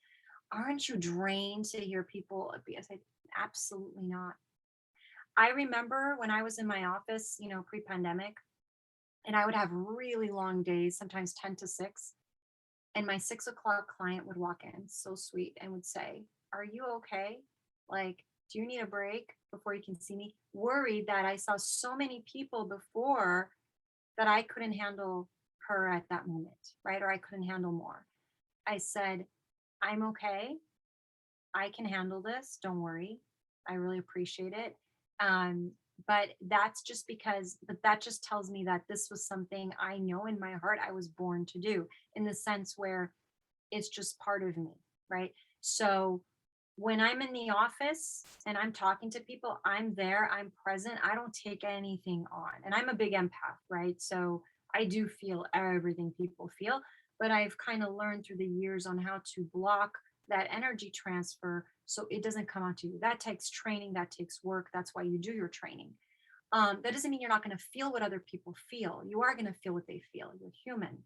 aren't you drained to hear people? I said, absolutely not. I remember when I was in my office, you know, pre-pandemic, And I would have really long days, sometimes 10 to 6. And my 6 o'clock client would walk in, so sweet, and would say, "Are you okay? Like, do you need a break before you can see me?" Worried that I saw so many people before that I couldn't handle her at that moment, right? Or I couldn't handle more. I said, "I'm okay. I can handle this. Don't worry. I really appreciate it." But that's just because, but that just tells me that this was something I know in my heart I was born to do, in the sense where it's just part of me, right? So when I'm in the office and I'm talking to people, I'm there, I'm present, I don't take anything on. And I'm a big empath, right? So I do feel everything people feel, but I've kind of learned through the years on how to block that energy transfer so it doesn't come onto you. That takes training, that takes work. That's why you do your training. That doesn't mean you're not going to feel what other people feel. You are going to feel what they feel. You're human.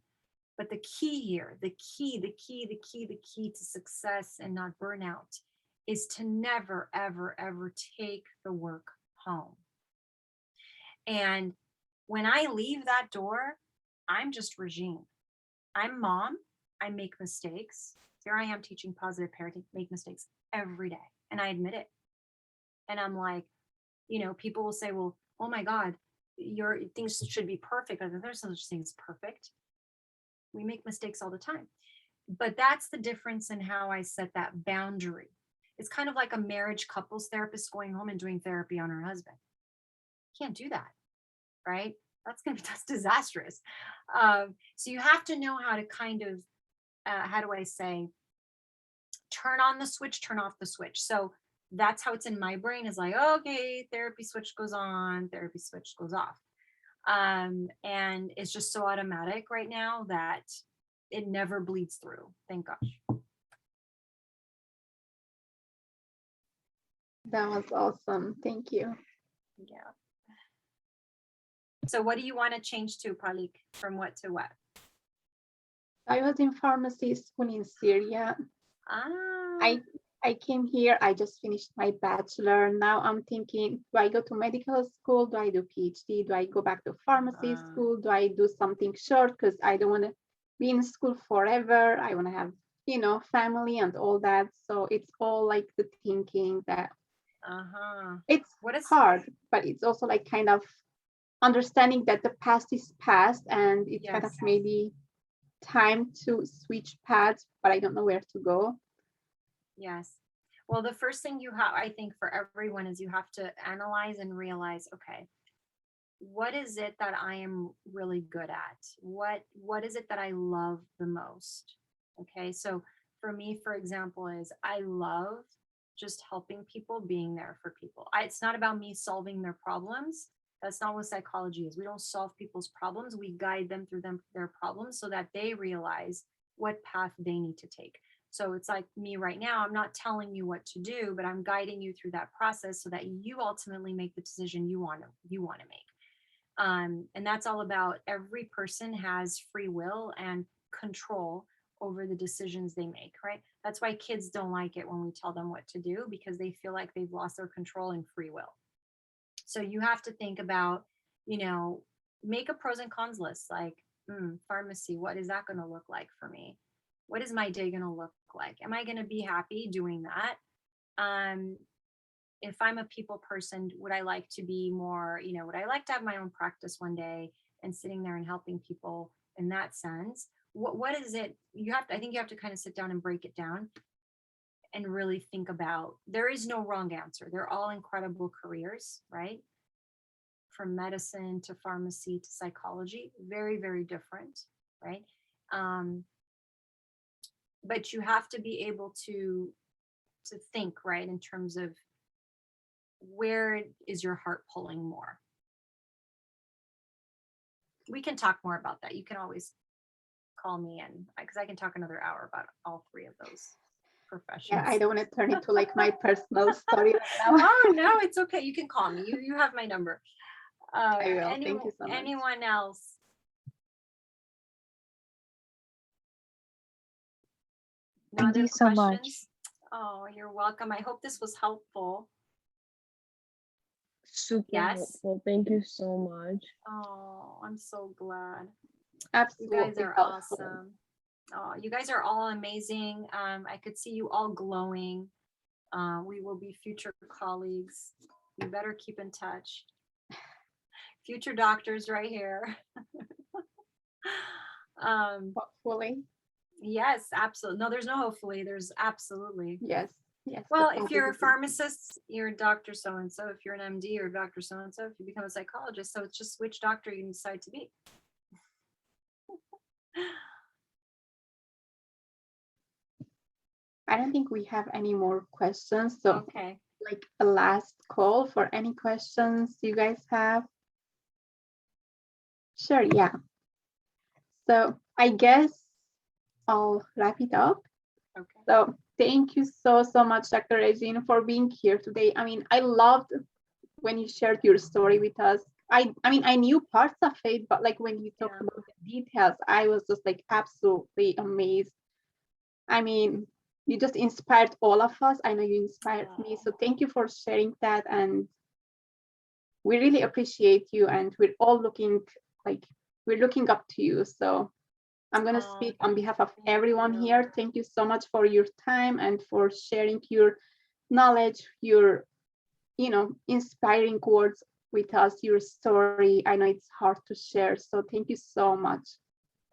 But the key here, the key to success and not burnout is to never, ever, ever take the work home. And when I leave that door, I'm just regime. I'm mom. I make mistakes. Here I am teaching positive parenting, make mistakes every day. And I admit it. And I'm like, people will say, well, oh my God, your things should be perfect. There's no such thing as perfect. We make mistakes all the time. But that's the difference in how I set that boundary. It's kind of like a marriage couples therapist going home and doing therapy on her husband. Can't do that, right? That's disastrous. So you have to know how to kind of, how do I say, turn on the switch, turn off the switch. So that's how it's in my brain, is like, okay, therapy switch goes on, therapy switch goes off. And it's just so automatic right now that it never bleeds through. Thank gosh. That was awesome. Thank you. Yeah. So what do you want to change to, Palik? From what to what? I was in pharmacy school in Syria. Ah. I came here, I just finished my bachelor. Now I'm thinking, do I go to medical school? Do I do PhD? Do I go back to pharmacy school? Do I do something short? Because I don't want to be in school forever. I want to have, family and all that. So it's all like the thinking that it's hard, but it's also like kind of understanding that the past is past and it's kind of maybe time to switch paths, but I don't know where to go. Yes. Well, the first thing you have, I think, for everyone is you have to analyze and realize, okay, what is it that I am really good at? What is it that I love the most? Okay. So for me, for example, is I love just helping people, being there for people. It's not about me solving their problems. That's not what psychology is. We don't solve people's problems. We guide them through their problems so that they realize what path they need to take. So it's like me right now, I'm not telling you what to do, but I'm guiding you through that process so that you ultimately make the decision you want to make. And that's all about, every person has free will and control over the decisions they make, right? That's why kids don't like it when we tell them what to do, because they feel like they've lost their control and free will. So you have to think about, make a pros and cons list, like pharmacy, what is that going to look like for me? What is my day going to look like? Am I going to be happy doing that? If I'm a people person, would I like to be more, would I like to have my own practice one day and sitting there and helping people in that sense? What is it? I think you have to kind of sit down and break it down and really think about, there is no wrong answer. They're all incredible careers, right? From medicine to pharmacy to psychology, very, very different, right? But you have to be able to think, right, in terms of where is your heart pulling more. We can talk more about that. You can always call me, and because I can talk another hour about all three of those professions. Yeah, I don't want to turn into like my personal story right now. Oh no, it's okay. You can call me. You have my number. I will. Thank you so much. Anyone else? Thank you so much. Oh, you're welcome. I hope this was helpful. super Yes. helpful. Thank you so much. Oh, I'm so glad. You Absolutely guys are helpful. awesome. Oh, you guys are all amazing. I could see you all glowing. We will be future colleagues. You better keep in touch. Future doctors right here. Hopefully. Yes, absolutely. No, there's no hopefully. There's absolutely. Yes. Yes. Well, that's if you're a completely- pharmacist, you're Dr. So-and-so. If you're an MD, you're Dr. So-and-so. If you become a psychologist, so it's just which doctor you decide to be. I don't think we have any more questions. So Okay. like a last call for any questions you guys have. Sure, yeah. So I guess I'll wrap it up. Okay. So thank you so much, Dr. Regine, for being here today. I mean, I loved when you shared your story with us. I mean, I knew parts of it, but like when you talked Yeah. about the details, I was just like absolutely amazed. I mean, you just inspired all of us. I know you inspired me. So thank you for sharing that. And we really appreciate you. And we're all looking up to you. So I'm going to Oh, speak on behalf of thank everyone you. here. Thank you so much for your time and for sharing your knowledge, your, inspiring words with us, your story. I know it's hard to share. So thank you so much.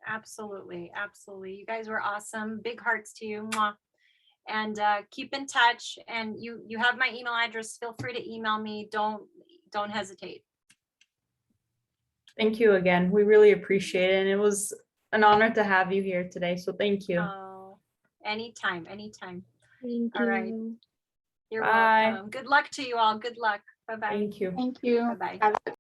Absolutely. Absolutely. You guys were awesome. Big hearts to you. Mwah. And keep in touch. And you have my email address. Feel free to email me. Don't hesitate. Thank you again. We really appreciate it. And it was an honor to have you here today. So thank you. Oh, anytime, anytime. Thank All right. you. You're Bye. welcome. Good luck to you all. Good luck. Bye-bye. Thank you. Thank you. Bye-bye. Have a